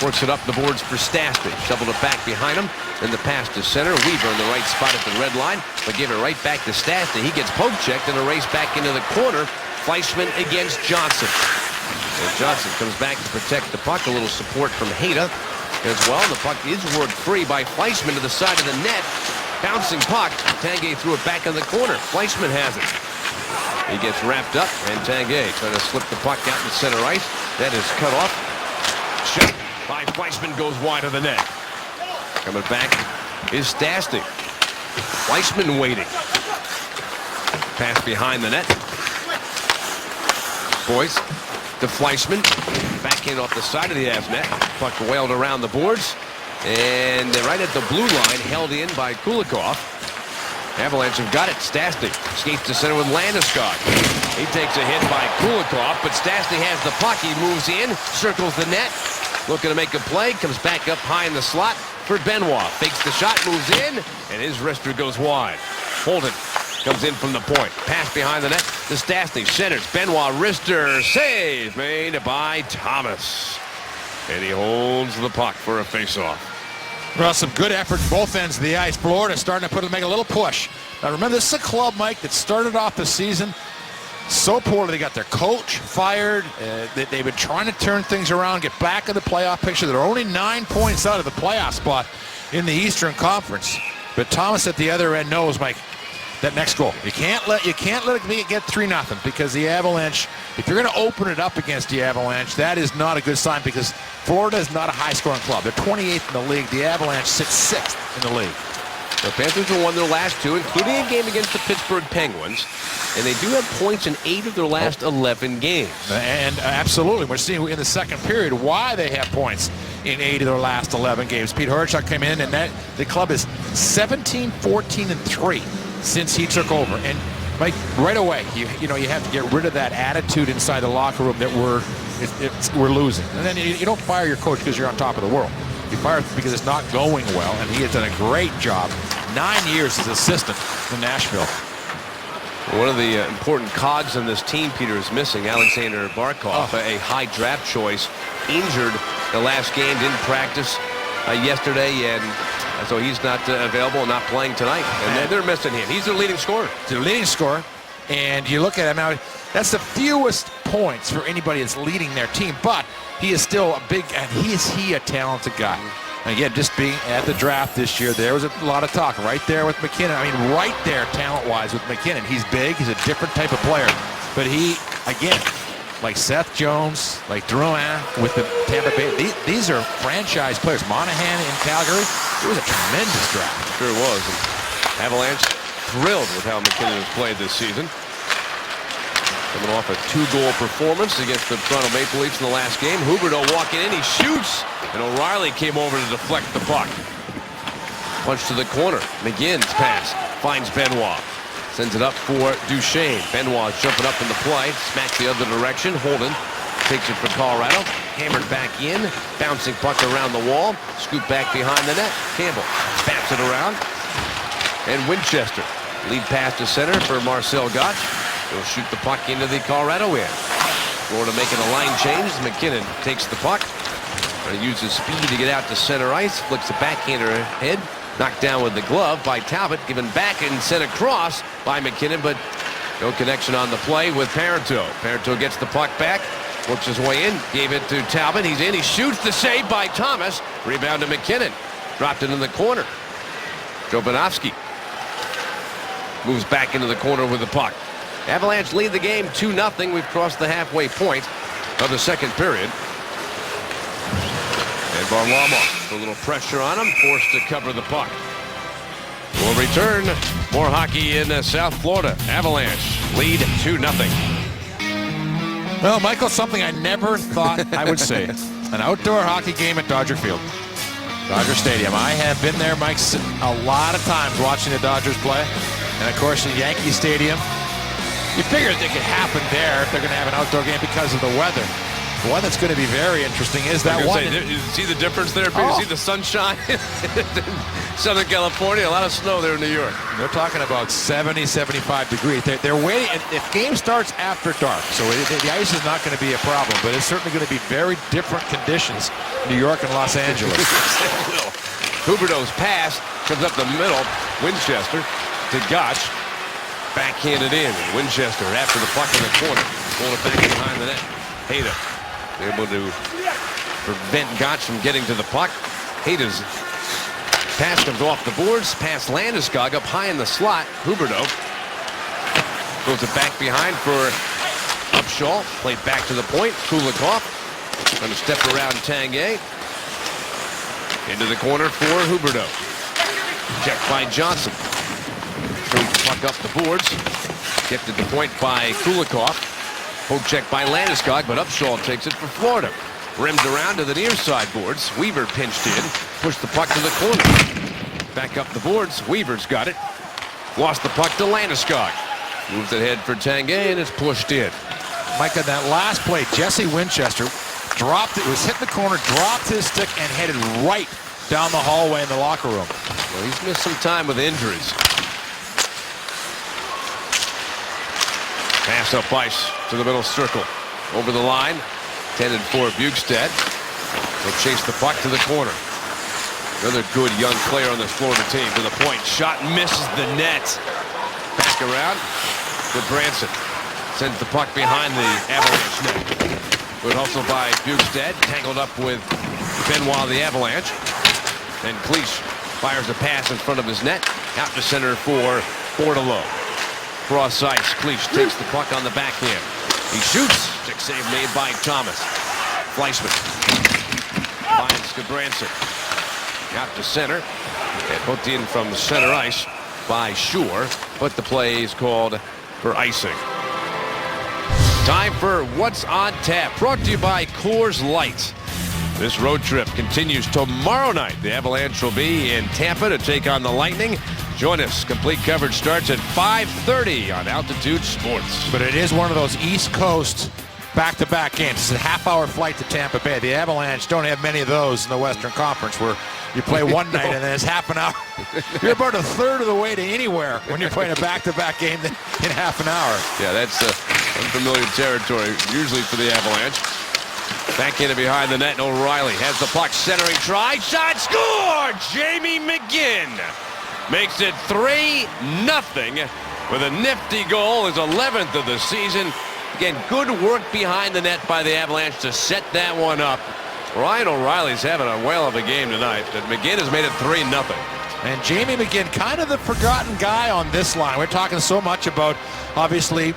Speaker 1: Works it up the boards for Stastny. Shoveled it back behind him. Then the pass to center. Weaver in the right spot at the red line. But give it right back to Stastny. He gets poke checked and a race back into the corner. Fleischmann against Johnson. And Johnson comes back to protect the puck. A little support from Hayda as well. The puck is worked free by Fleischmann to the side of the net. Bouncing puck. Tanguay threw it back in the corner. Fleischmann has it. He gets wrapped up, and Tanguay trying to slip the puck out in center ice. That is cut off. Shot by Fleischmann goes wide of the net. Coming back is Stastny. Fleischmann waiting. Pass behind the net. Boyce to Fleischmann. Backhand off the side of the Avs net. Puck wailed around the boards. And they're right at the blue line, held in by Kulikov. Avalanche have got it. Stastny skates to center with Landeskog. He takes a hit by Kulikov, but Stastny has the puck. He moves in, circles the net, looking to make a play, comes back up high in the slot for Benoit. Fakes the shot, moves in, and his wrister goes wide. Holden comes in from the point. Pass behind the net to Stastny. Centers. Benoit wrister. Save made by Thomas. And he holds the puck for a faceoff.
Speaker 2: Well, some good effort both ends of the ice. Florida starting to make a little push. Now remember, this is a club, Mike, that started off the season so poorly. They got their coach fired. They've been trying to turn things around, get back in the playoff picture. They're only 9 points out of the playoff spot in the Eastern Conference. But Thomas at the other end knows, Mike, that next goal. You can't let it get 3-0 because the Avalanche, if you're going to open it up against the Avalanche, that is not a good sign because Florida is not a high-scoring club. They're 28th in the league. The Avalanche sits 6th in the league.
Speaker 1: The Panthers have won their last 2, including a game against the Pittsburgh Penguins, and they do have points in 8 of their last 11 games.
Speaker 2: And absolutely, we're seeing in the second period why they have points in 8 of their last 11 games. Pete Hershok came in, and the club is 17-14-3 since he took over. And Mike, right away, you have to get rid of that attitude inside the locker room that we're losing. And then you don't fire your coach because you're on top of the world. You fire him because it's not going well, and he has done a great job. 9 years as assistant in Nashville.
Speaker 1: One of the important cogs in this team, Peter, is missing. Alexander Barkov, a high draft choice, injured the last game, didn't practice yesterday, and so he's not available, not playing tonight. And they're missing him. He's their leading scorer.
Speaker 2: Their leading scorer. And you look at him now, that's the fewest points for anybody that's leading their team, but he is still a big, and he a talented guy. And again, just being at the draft this year, there was a lot of talk right there with McKinnon. I mean, right there talent-wise with McKinnon. He's big, he's a different type of player. But he, again, like Seth Jones, like Drouin with the Tampa Bay, these are franchise players. Monahan in Calgary, it was a tremendous draft.
Speaker 1: Sure was. And Avalanche thrilled with how McKinnon has played this season. Coming off a 2-goal performance against the Toronto Maple Leafs in the last game. Huberdeau walking in, he shoots, and O'Reilly came over to deflect the puck. Punch to the corner. McGinn's pass finds Benoit. Sends it up for Duchesne. Benoit jumping up in the play. Smacks the other direction. Holden takes it for Colorado. Hammered back in. Bouncing puck around the wall. Scoop back behind the net. Campbell bats it around. And Winchester. Lead pass to center for Marcel Gott. He'll shoot the puck into the Colorado end. Florida making a line change. McKinnon takes the puck. Uses speed to get out to center ice. Flicks the backhander ahead. Knocked down with the glove by Talbot. Given back and sent across by McKinnon, but no connection on the play with Parenteau. Parenteau gets the puck back. Works his way in. Gave it to Talbot. He's in. He shoots. The save by Thomas. Rebound to McKinnon. Dropped it in the corner. Jobanovsky moves back into the corner with the puck. Avalanche lead the game 2-0. We've crossed the halfway point of the second period. And Varlamov, a little pressure on him, forced to cover the puck. We'll return. More hockey in South Florida. Avalanche lead 2-0.
Speaker 2: Well, Michael, something I never thought I would say. An outdoor hockey game at Dodger Field. Dodger Stadium. I have been there, Mike, a lot of times watching the Dodgers play. And, of course, in Yankee Stadium. You figure it could happen there if they're going to have an outdoor game because of the weather. The one that's going to be very interesting is that one.
Speaker 1: You see the difference there, Peter? You see the sunshine in Southern California? A lot of snow there in New York.
Speaker 2: They're talking about 70, 75 degrees. They're waiting. If game starts after dark, so the ice is not going to be a problem, but it's certainly going to be very different conditions in New York and Los Angeles.
Speaker 1: Huberdeau's pass comes up the middle. Winchester to Gotch. Backhanded in. Winchester after the puck in the corner. Pulling it back behind the net. Hayda able to prevent Gotch from getting to the puck. Hayda's pass comes off the boards. Past Landeskog up high in the slot. Huberdeau goes it back behind for Upshaw. Played back to the point. Kulikov going to step around Tanguay. Into the corner for Huberdeau. Checked by Johnson. Throws the puck up the boards. Kept at the point by Kulikov. Poke check by Landeskog, but Upshaw takes it for Florida. Rimmed around to the near side boards. Weaver pinched in. Pushed the puck to the corner. Back up the boards. Weaver's got it. Lost the puck to Landeskog. Moves ahead for Tanguay, and it's pushed in.
Speaker 2: Mike, on that last play, Jesse Winchester dropped it. Was hit the corner, dropped his stick, and headed right down the hallway in the locker room.
Speaker 1: Well, he's missed some time with injuries. Pass up ice to the middle circle. Over the line. Intended for Bjugstad. He'll chase the puck to the corner. Another good young player on this Florida team to the point. Shot misses the net. Back around to Branson. Sends the puck behind the Avalanche net. Good hustle by Bjugstad. Tangled up with Benoit the Avalanche. Then Cleach fires a pass in front of his net. Out to center for Bordeleau. Cross ice. Cleach takes the puck on the backhand. He shoots. Stick save made by Thomas. Fleischmann finds Gudbranson. Out to center. And hooked in from center ice by Shore. But the play is called for icing. Time for What's on Tap. Brought to you by Coors Light. This road trip continues tomorrow night. The Avalanche will be in Tampa to take on the Lightning. Join us. Complete coverage starts at 5:30 on Altitude Sports.
Speaker 2: But it is one of those East Coast back-to-back games. It's a half-hour flight to Tampa Bay. The Avalanche don't have many of those in the Western Conference where you play one night and then it's half an hour. You're about a third of the way to anywhere when you're playing a back-to-back game in half an hour.
Speaker 1: Yeah, that's unfamiliar territory usually for the Avalanche. Back in behind the net, and O'Reilly has the puck, centering try, shot, score! Jamie McGinn makes it 3-0 with a nifty goal, his 11th of the season. Again, good work behind the net by the Avalanche to set that one up. Ryan O'Reilly's having a whale of a game tonight, but McGinn has made it 3-0.
Speaker 2: And Jamie McGinn, kind of the forgotten guy on this line. We're talking so much about, obviously,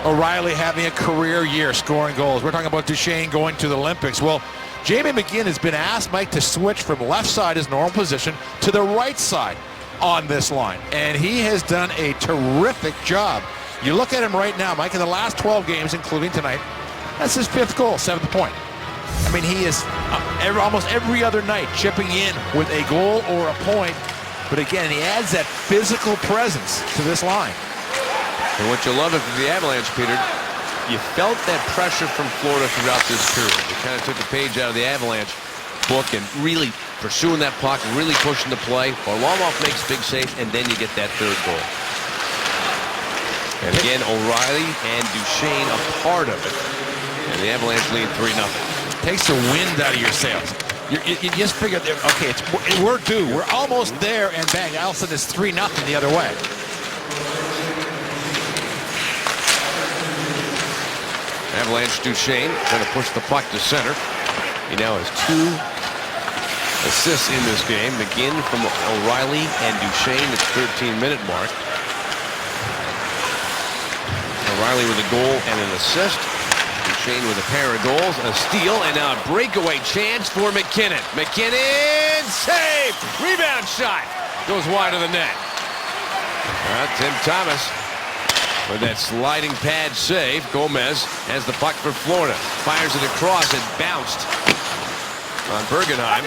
Speaker 2: O'Reilly having a career year scoring goals. We're talking about Duchesne going to the Olympics. Well, Jamie McGinn has been asked, Mike, to switch from left side, his normal position, to the right side on this line. And he has done a terrific job. You look at him right now, Mike, in the last 12 games, including tonight, that's his 5th goal, 7th point. I mean, he is almost every other night chipping in with a goal or a point. But again, he adds that physical presence to this line.
Speaker 1: And what you love is the Avalanche, Peter, you felt that pressure from Florida throughout this period. They kind of took a page out of the Avalanche book and really pursuing that puck, really pushing the play. Varlamov makes big saves, and then you get that 3rd goal. And again, O'Reilly and Duchesne a part of it. And the Avalanche lead 3-0.
Speaker 2: Takes the wind out of your sails. You just figure, okay, we're due. We're almost there, and bang, all of a sudden it's 3-0 the other way. Avalanche Duchesne trying to push the puck to center. He now has 2
Speaker 1: assists in this game. McGinn from O'Reilly and Duchesne at the 13-minute mark. O'Reilly with a goal and an assist. Duchesne with a pair of goals, a steal, and now a breakaway chance for McKinnon. McKinnon, save! Rebound shot. Goes wide of the net. Tim Thomas with that sliding pad save. Gomez has the puck for Florida. Fires it across and bounced on Bergenheim.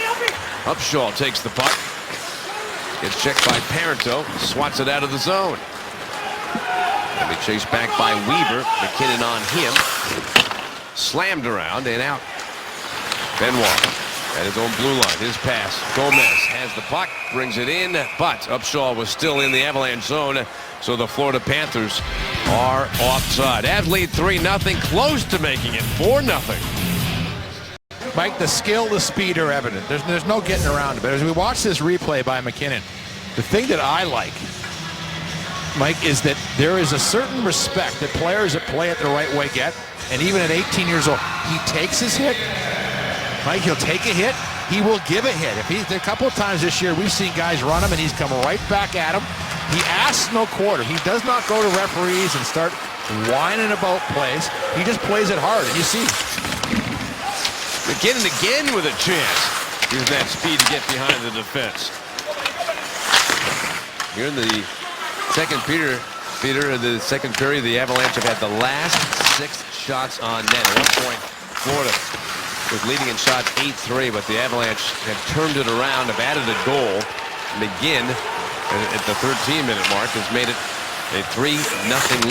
Speaker 1: Upshaw takes the puck. Gets checked by Parenteau. Swats it out of the zone. And be chased back by Weaver. McKinnon on him. Slammed around and out. Benoit at his own blue line. His pass. Gomez has the puck. Brings it in. But Upshaw was still in the Avalanche zone. So the Florida Panthers are offside. Avs lead 3-0. Close to making it 4-0.
Speaker 2: Mike, the skill, the speed are evident. There's no getting around it. But as we watch this replay by McKinnon, the thing that I like, Mike, is that there is a certain respect that players that play it the right way get. And even at 18 years old, he takes his hit. Mike, he'll take a hit. He will give a hit. A couple of times this year, we've seen guys run him, and he's come right back at him. He asks no quarter. He does not go to referees and start whining about plays. He just plays it hard, and you see.
Speaker 1: McKinnon again with a chance. Here's that speed to get behind the defense. Here in the second period, the second period, the Avalanche have had the last 6 shots on net. At one point, Florida was leading in shots 8-3, but the Avalanche have turned it around, have added a goal. McGinn at the 13-minute mark has made it a 3-0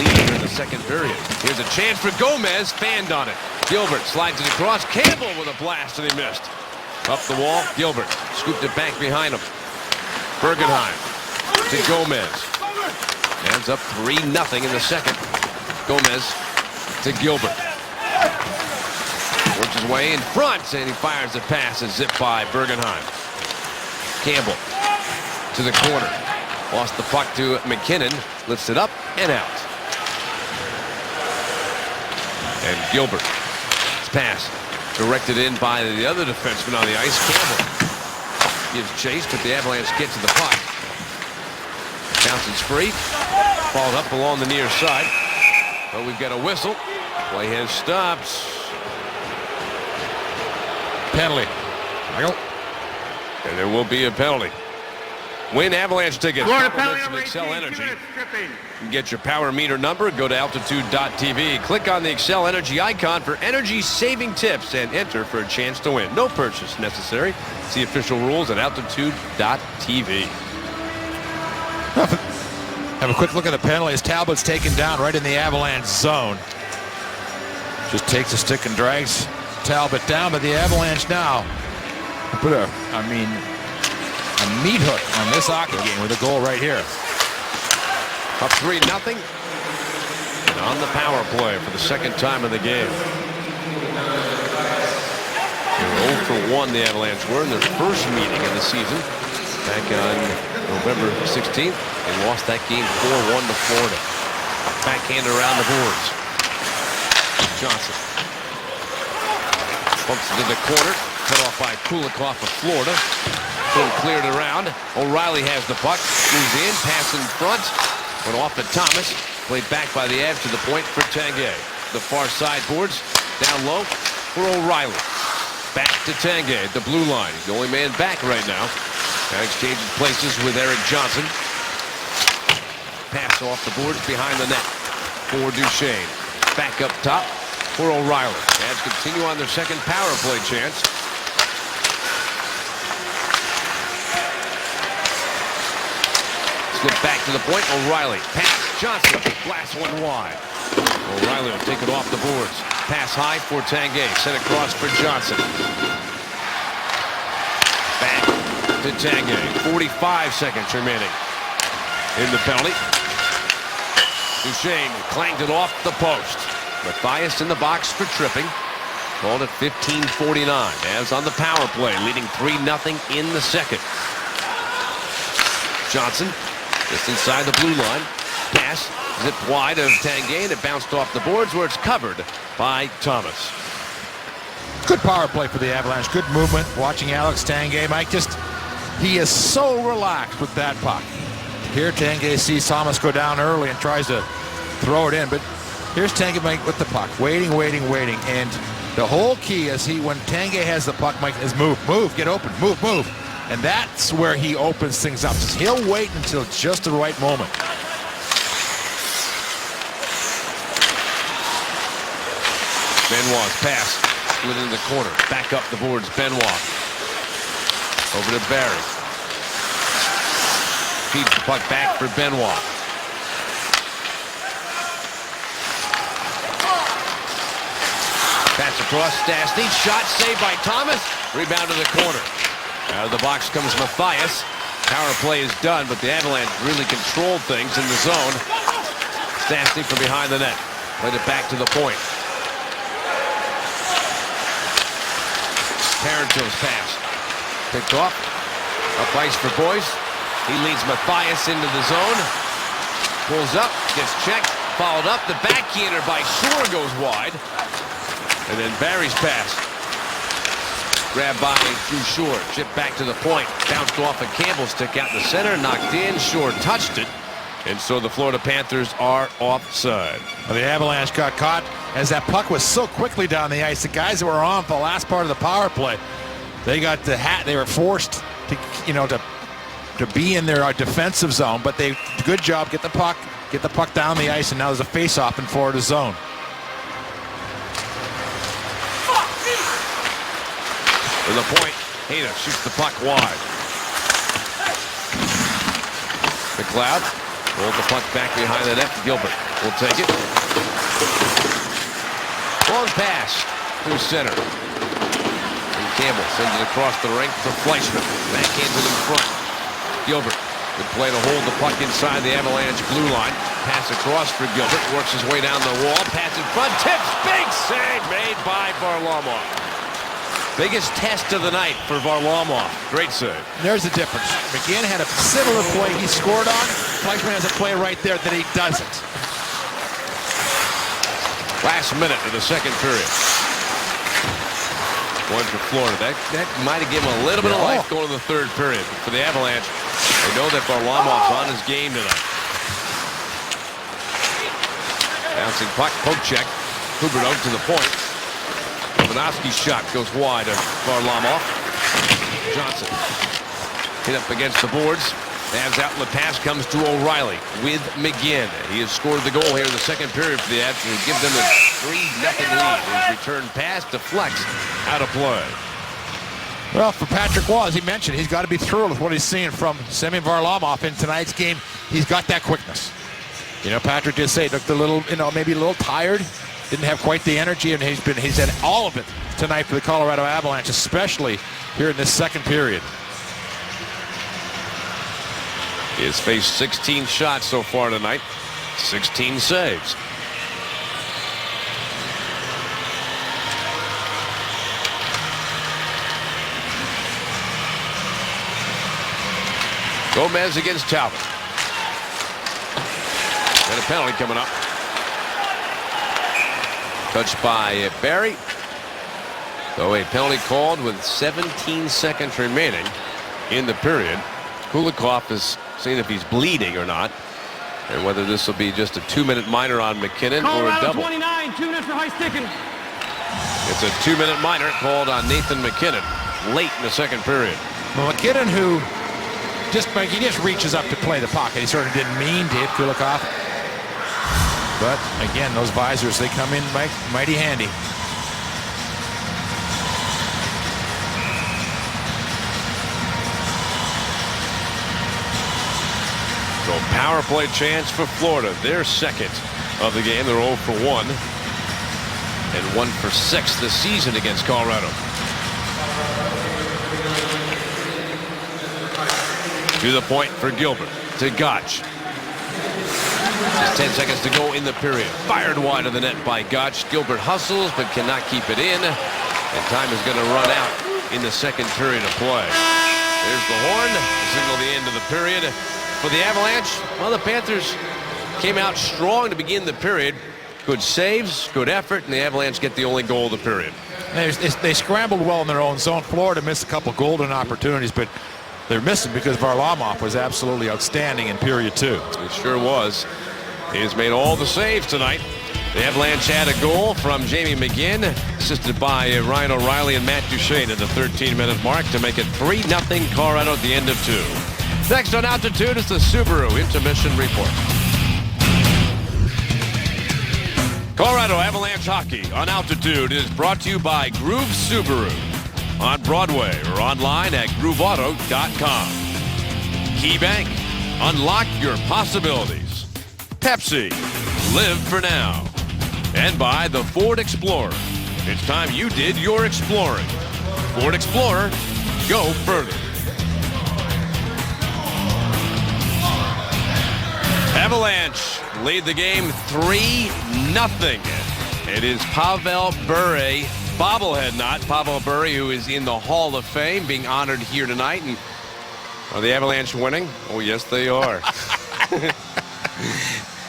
Speaker 1: lead here in the second period. Here's a chance for Gomez, fanned on it. Gilbert slides it across. Campbell with a blast, and he missed. Up the wall, Gilbert scooped it back behind him. Bergenheim to Gomez. Ends up 3-0 in the second. Gomez to Gilbert. Works his way in front, and he fires the pass and zipped by Bergenheim. Campbell to the corner. Lost the puck to McKinnon. Lifts it up and out. And Gilbert. His pass directed in by the other defenseman on the ice. Campbell gives chase, but the Avalanche get to the puck. Bounces free. Falls up along the near side. But we've got a whistle. Play has stopped.
Speaker 2: Penalty. Michael.
Speaker 1: And there will be a penalty. Win Avalanche tickets.
Speaker 3: Florida penalty
Speaker 1: From
Speaker 3: number
Speaker 1: Excel
Speaker 3: 18,
Speaker 1: Energy.
Speaker 3: stripping.
Speaker 1: You can get your power meter number. Go to altitude.tv. Click on the Excel Energy icon for energy saving tips and enter for a chance to win. No purchase necessary. See official rules at altitude.tv.
Speaker 2: Have a quick look at the penalty as Talbot's taken down right in the Avalanche zone. Just takes a stick and drags Talbot down, but the Avalanche now put a meat hook on this hockey game with a goal right here.
Speaker 1: Up 3-0. And on the power play for the second time in the game. 0 for 1 the Avalanche were in their first meeting of the season back on November 16th. They lost that game 4-1 to Florida. Backhand around the boards. Johnson bumps into the corner. Cut off by Kulikov of Florida. Cleared around. O'Reilly has the puck. Moves in. Pass in front. Went off to Thomas. Played back by the Avs to the point for Tanguay. The far side boards. Down low for O'Reilly. Back to Tanguay at the blue line. He's the only man back right now. Now exchanges places with Eric Johnson. Pass off the boards behind the net for Duchesne. Back up top for O'Reilly. Avs continue on their second power play chance. Slip back to the point. O'Reilly. Pass. Johnson. Blast one wide. O'Reilly will take it off the boards. Pass high for Tanguay. Sent across for Johnson. Back to Tanguay. 45 seconds remaining in the penalty. Duchesne clanged it off the post. Mathias in the box for tripping. Called at 15:49. Avs on the power play, leading 3-0 in the second. Johnson just inside the blue line. Pass zipped wide of Tanguay, and it bounced off the boards where it's covered by Thomas.
Speaker 2: Good power play for the Avalanche. Good movement. Watching Alex Tanguay, Mike, he is so relaxed with that puck. Here Tanguay sees Thomas go down early and tries to throw it in, but here's Tanguay with the puck, waiting, and the whole key is when Tanguay has the puck, Mike, is move, get open, move. And that's where he opens things up. He'll wait until just the right moment.
Speaker 1: Benoit's pass split in the corner. Back up the boards, Benoit. Over to Barry. Feeds the puck back for Benoit. Pass across, Stastny. Shot saved by Thomas. Rebound to the corner. Out of the box comes Mathias. Power play is done, but the Avalanche really controlled things in the zone. Stastny from behind the net. Played it back to the point. Parenteau's pass. Picked off. Up ice for Boyce. He leads Mathias into the zone. Pulls up. Gets checked. Followed up. The backhander by Shore goes wide. And then Barry's pass. Grabbed by Drew Shore. Chipped back to the point. Bounced off a Campbell's stick out in the center. Knocked in. Shore touched it. And so the Florida Panthers are offside.
Speaker 2: Well, the Avalanche got caught as that puck was so quickly down the ice. The guys that were on for the last part of the power play, they got the hat. They were forced to, to be in their defensive zone. But they did a good job. Get the puck down the ice, and now there's a face-off in Florida's zone.
Speaker 1: To the point, Hayda shoots the puck wide. McLeod rolls the puck back behind the net. Gilbert will take it. Long pass through center. And Campbell sends it across the rink for Fleischmann. Backhands it in front. Gilbert would play to hold the puck inside the Avalanche blue line. Pass across for Gilbert. Works his way down the wall. Pass in front. Tips. Big save made by Varlamov. Biggest test of the night for Varlamov. Great save.
Speaker 2: There's the difference. McGinn had a similar play he scored on. Fleischmann has a play right there that he doesn't.
Speaker 1: Last minute of the second period. One for Florida. That might have given him a little bit of life going to the third period. But for the Avalanche, they know that Varlamov's on his game tonight. Bouncing puck, poke check. Huberdeau to the point. Vanovsky's shot goes wide of Varlamov. Johnson hit up against the boards. Avs out, and the pass comes to O'Reilly with McGinn. He has scored the goal here in the second period for the Avs to give them a 3-0 lead. His return pass deflects out of play.
Speaker 2: Well, for Patrick Waugh, as he mentioned, he's got to be thrilled with what he's seeing from Semyon Varlamov in tonight's game. He's got that quickness. Patrick did say he looked a little, maybe a little tired. Didn't have quite the energy, and he's had all of it tonight for the Colorado Avalanche, especially here in this second period.
Speaker 1: He has faced 16 shots so far tonight, 16 saves. Gomez against Talbot. And a penalty coming up. Touched by Barry. So a penalty called with 17 seconds remaining in the period. Kulikov is seeing if he's bleeding or not, and whether this will be just a 2-minute minor on McKinnon or a double.
Speaker 3: 29, 2 minutes for high sticking.
Speaker 1: It's a 2-minute minor called on Nathan McKinnon late in the second period.
Speaker 2: Well, McKinnon, who he just reaches up to play the puck. He sort of didn't mean to hit Kulikov. But again, those visors, they come in mighty handy.
Speaker 1: So power play chance for Florida. Their second of the game. They're 0 for 1. And 1 for 6 this season against Colorado. To the point for Gilbert. To Gotch. Just 10 seconds to go in the period. Fired wide of the net by Gotch. Gilbert hustles but cannot keep it in. And time is going to run out in the second period of play. There's the horn. Signal the end of the period. For the Avalanche, well, the Panthers came out strong to begin the period. Good saves, good effort, and the Avalanche get the only goal of the period.
Speaker 2: They scrambled well in their own zone. Florida missed a couple golden opportunities, but they're missing because Varlamov was absolutely outstanding in period 2.
Speaker 1: It sure was. He's made all the saves tonight. The Avalanche had a goal from Jamie McGinn, assisted by Ryan O'Reilly and Matt Duchene at the 13-minute mark to make it 3-0 Colorado at the end of 2. Next on Altitude is the Subaru Intermission Report. Colorado Avalanche Hockey on Altitude is brought to you by Groove Subaru on Broadway or online at grooveauto.com. KeyBank, unlock your possibilities. Pepsi, live for now. And by the Ford Explorer. It's time you did your exploring. Ford Explorer, go further. Avalanche lead the game 3-0. It is Pavel Bure, bobblehead not, Pavel Bure, who is in the Hall of Fame, being honored here tonight. And are the Avalanche winning? Oh, yes, they are.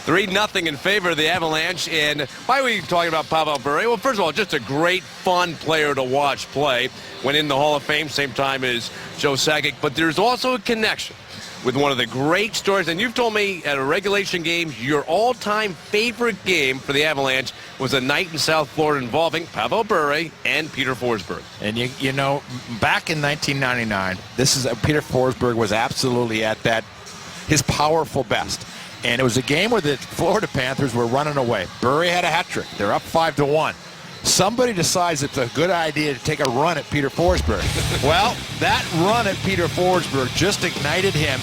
Speaker 1: 3-0 in favor of the Avalanche. And why are we talking about Pavel Bure? Well, first of all, just a great, fun player to watch play. Went in the Hall of Fame, same time as Joe Sakic. But there's also a connection with one of the great stories. And you've told me at a regulation game, your all-time favorite game for the Avalanche was a night in South Florida involving Pavel Bure and Peter Forsberg.
Speaker 2: And you know, back in 1999, Peter Forsberg was absolutely at his powerful best. And it was a game where the Florida Panthers were running away. Bure had a hat trick. They're up 5-1. Somebody decides it's a good idea to take a run at Peter Forsberg. Well, that run at Peter Forsberg just ignited him.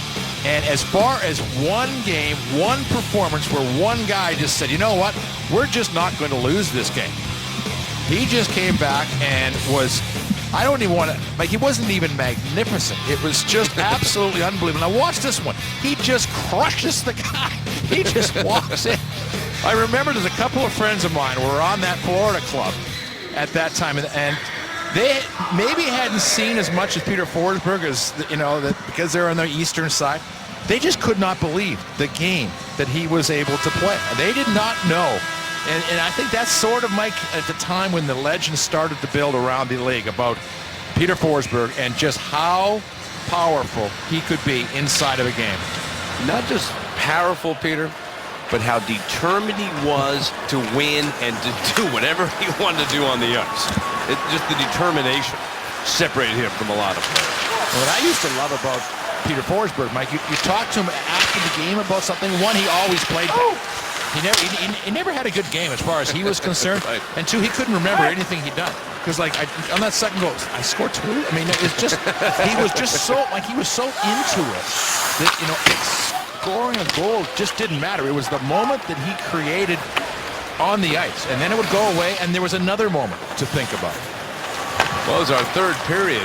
Speaker 2: And as far as one game, one performance where one guy just said, you know what, we're just not going to lose this game. He just came back and was, I don't even want to, like, he wasn't even magnificent. It was just absolutely unbelievable. Now watch this one. He just crushes the guy. He just walks in. I remember there's a couple of friends of mine who were on that Florida club at that time, and they maybe hadn't seen as much as Peter Forsberg as, you know, that because they're on the eastern side. They just could not believe the game that he was able to play. They did not know. And I think that's sort of, Mike, at the time when the legends started to build around the league about Peter Forsberg and just how powerful he could be inside of a game.
Speaker 1: Not just powerful, Peter, but how determined he was to win and to do whatever he wanted to do on the ice. Just the determination separated him from a lot of players.
Speaker 2: What I used to love about Peter Forsberg, Mike, you talk to him after the game about something. One, he always played better. He never had a good game as far as he was concerned.
Speaker 1: Right.
Speaker 2: And two, he couldn't remember anything he'd done. Because, like, on that second goal, I scored 2. I mean, it was just, he was just so, like, he was so into it that, you know, scoring a goal just didn't matter. It was the moment that he created on the ice. And then it would go away, and there was another moment to think about.
Speaker 1: Well, as our third period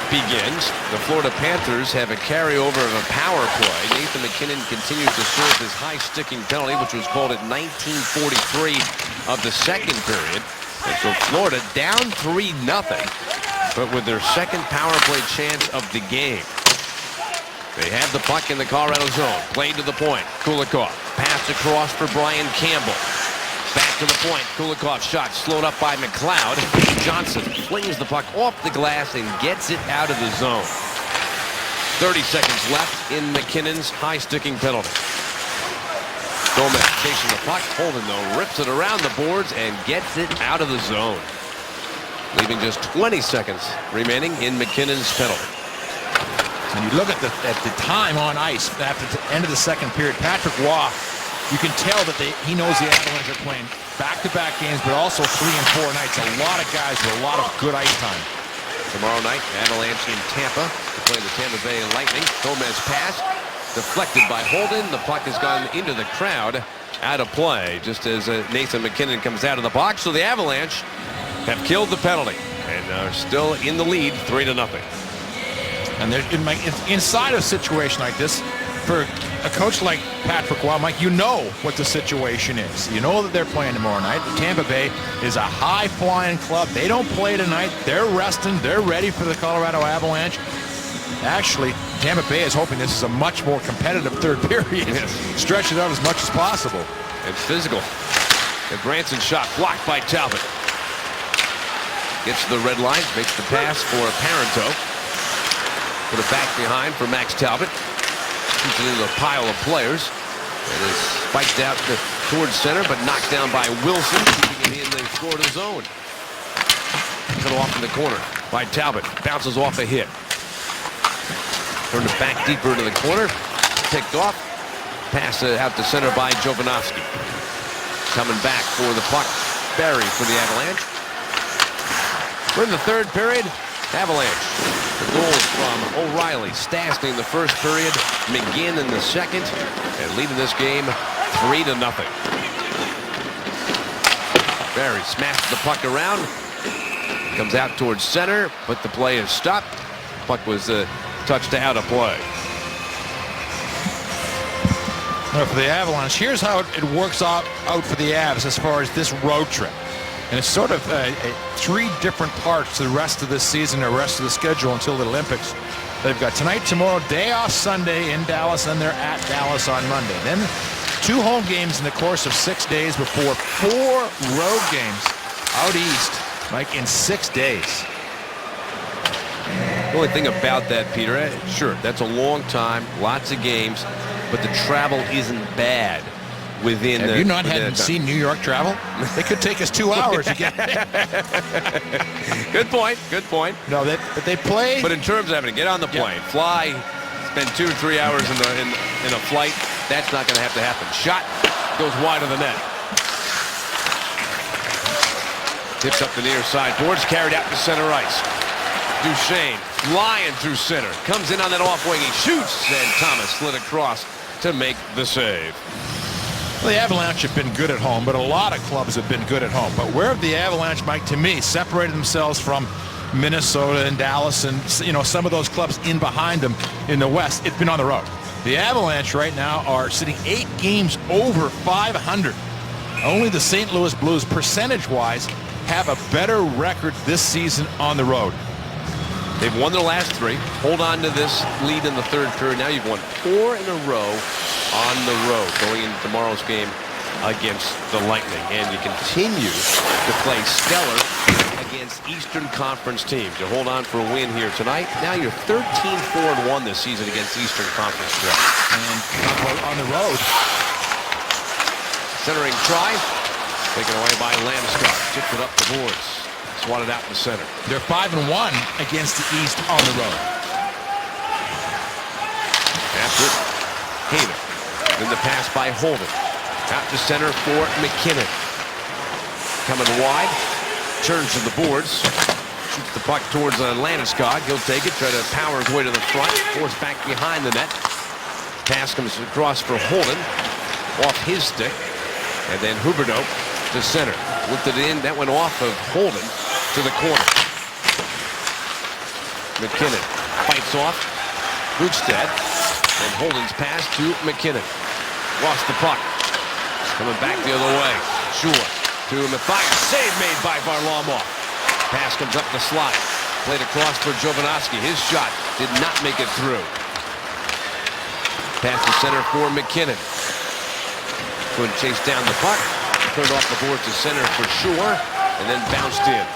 Speaker 1: begins, the Florida Panthers have a carryover of a power play. Nathan MacKinnon continues to serve his high-sticking penalty, which was called at 19:43 of the second period. And so Florida down 3-0, but with their second power play chance of the game. They have the puck in the Colorado zone. Played to the point. Kulikov passed across for Brian Campbell. Back to the point. Kulikov's shot slowed up by McLeod. Johnson flings the puck off the glass and gets it out of the zone. 30 seconds left in MacKinnon's high-sticking penalty. Gomez chasing the puck. Holden, though, rips it around the boards and gets it out of the zone. Leaving just 20 seconds remaining in MacKinnon's penalty.
Speaker 2: And you look at the time on ice after the end of the second period, Patrick Waugh, you can tell that he knows the Avalanche are playing back-to-back games, but also 3 and 4 nights. A lot of guys with a lot of good ice time.
Speaker 1: Tomorrow night, Avalanche in Tampa to play the Tampa Bay Lightning. Gomez pass deflected by Holden. The puck has gone into the crowd, out of play, just as Nathan MacKinnon comes out of the box. So the Avalanche have killed the penalty and are still in the lead, 3-0.
Speaker 2: And inside a situation like this, for a coach like Patrick Waugh, Mike, you know what the situation is. You know that they're playing tomorrow night. Tampa Bay is a high-flying club. They don't play tonight. They're resting. They're ready for the Colorado Avalanche. Actually, Tampa Bay is hoping this is a much more competitive third period.
Speaker 1: Yes.
Speaker 2: Stretch it out as much as possible.
Speaker 1: It's physical. The Branson shot blocked by Talbot. Gets to the red line, makes the pass for Parenteau. Put it back behind for Max Talbot. Shoots it into a pile of players. And is spiked out towards center, but knocked down by Wilson, keeping it in the Florida zone. Cut off in the corner by Talbot. Bounces off a hit. Turned it back deeper into the corner. Picked off. Pass out to center by Jovanovski. Coming back for the puck. Barry for the Avalanche. We're in the third period. Avalanche. The goals from O'Reilly, Stastny in the first period, McGinn in the second, and leading this game 3-0. Barry smashes the puck around. Comes out towards center, but the play is stopped. Puck was touched out of play.
Speaker 2: Now for the Avalanche, here's how it works out for the Avs as far as this road trip. And it's sort of three different parts to the rest of this season, the rest of the schedule until the Olympics. They've got tonight, tomorrow, day off Sunday in Dallas, and they're at Dallas on Monday. Then 2 home games in the course of 6 days before 4 road games out east, Mike, in 6 days.
Speaker 1: The only thing about that, Peter, sure, that's a long time, lots of games, but the travel isn't bad. Within
Speaker 2: Have you not hadn't seen New York travel? It could take us 2 hours to get there.
Speaker 1: Good point. Good point.
Speaker 2: No, but they play.
Speaker 1: But in terms of having to get on the plane, fly, spend 2 or 3 hours in a flight, that's not going to have to happen. Shot goes wide of the net. Tips up the near side. Boards carried out to center ice. Duchesne flying through center. Comes in on that off wing. He shoots, and Thomas slid across to make the save.
Speaker 2: Well, the Avalanche have been good at home, but a lot of clubs have been good at home. But where have the Avalanche, Mike, to me, separated themselves from Minnesota and Dallas and, you know, some of those clubs in behind them in the West? It's been on the road. The Avalanche right now are sitting 8 games over 500. Only the St. Louis Blues, percentage-wise, have a better record this season on the road.
Speaker 1: They've won their last 3. Hold on to this lead in the third period. Now you've won 4 in a row on the road going into tomorrow's game against the Lightning. And you continue to play stellar against Eastern Conference teams. You hold on for a win here tonight. Now you're 13-4-1 this season against Eastern Conference threat.
Speaker 2: And on the road.
Speaker 1: Centering try. Taken away by Landeskog. Tipped it up the boards. Swatted out in the center.
Speaker 2: They're 5-1 against the East on the road.
Speaker 1: After it, Hader. Then the pass by Holden. Out to center for McKinnon. Coming wide. Turns to the boards. Shoots the puck towards Landeskog. He'll take it. Try to power his way to the front. Forced back behind the net. Pass comes across for Holden. Off his stick. And then Huberdeau to center. Looked it in. That went off of Holden to the corner. McKinnon fights off Bukestad, and Holden's pass to McKinnon. Lost the puck. Coming back the other way. Shula to Mathias. Save made by Varlamov. Pass comes up the slot. Played across for Jovanovski. His shot did not make it through. Pass to center for McKinnon. Couldn't chase down the puck. Turned off the board to center for sure, and then bounced in.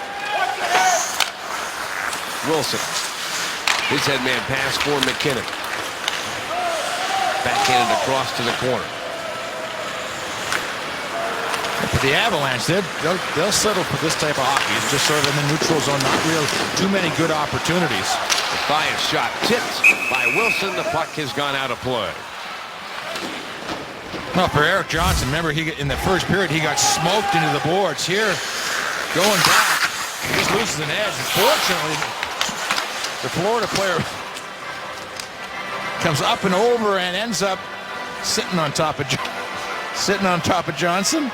Speaker 1: Wilson. His headman pass for McKinnon. Backhanded across to the corner.
Speaker 2: For the Avalanche, they'll settle for this type of hockey. It's just sort of in the neutral zone, not real too many good opportunities.
Speaker 1: Mathias shot tipped by Wilson. The puck has gone out of play.
Speaker 2: Well, for Erik Johnson, remember in the first period he got smoked into the boards. Here, going back, he just loses an edge. Unfortunately, the Florida player comes up and over and ends up sitting on top of Johnson.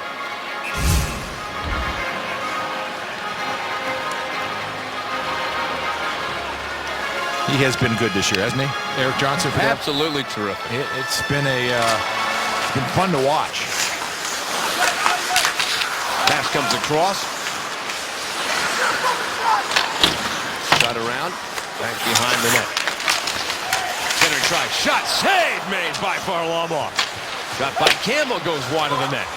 Speaker 2: He has been good this year, hasn't he, Erik Johnson?
Speaker 1: Absolutely terrific.
Speaker 2: It's been fun to watch.
Speaker 1: Pass comes across. Shot around. Back behind the net. Center try. Shot. Save made by Varlamov. Shot by Campbell goes wide of the net.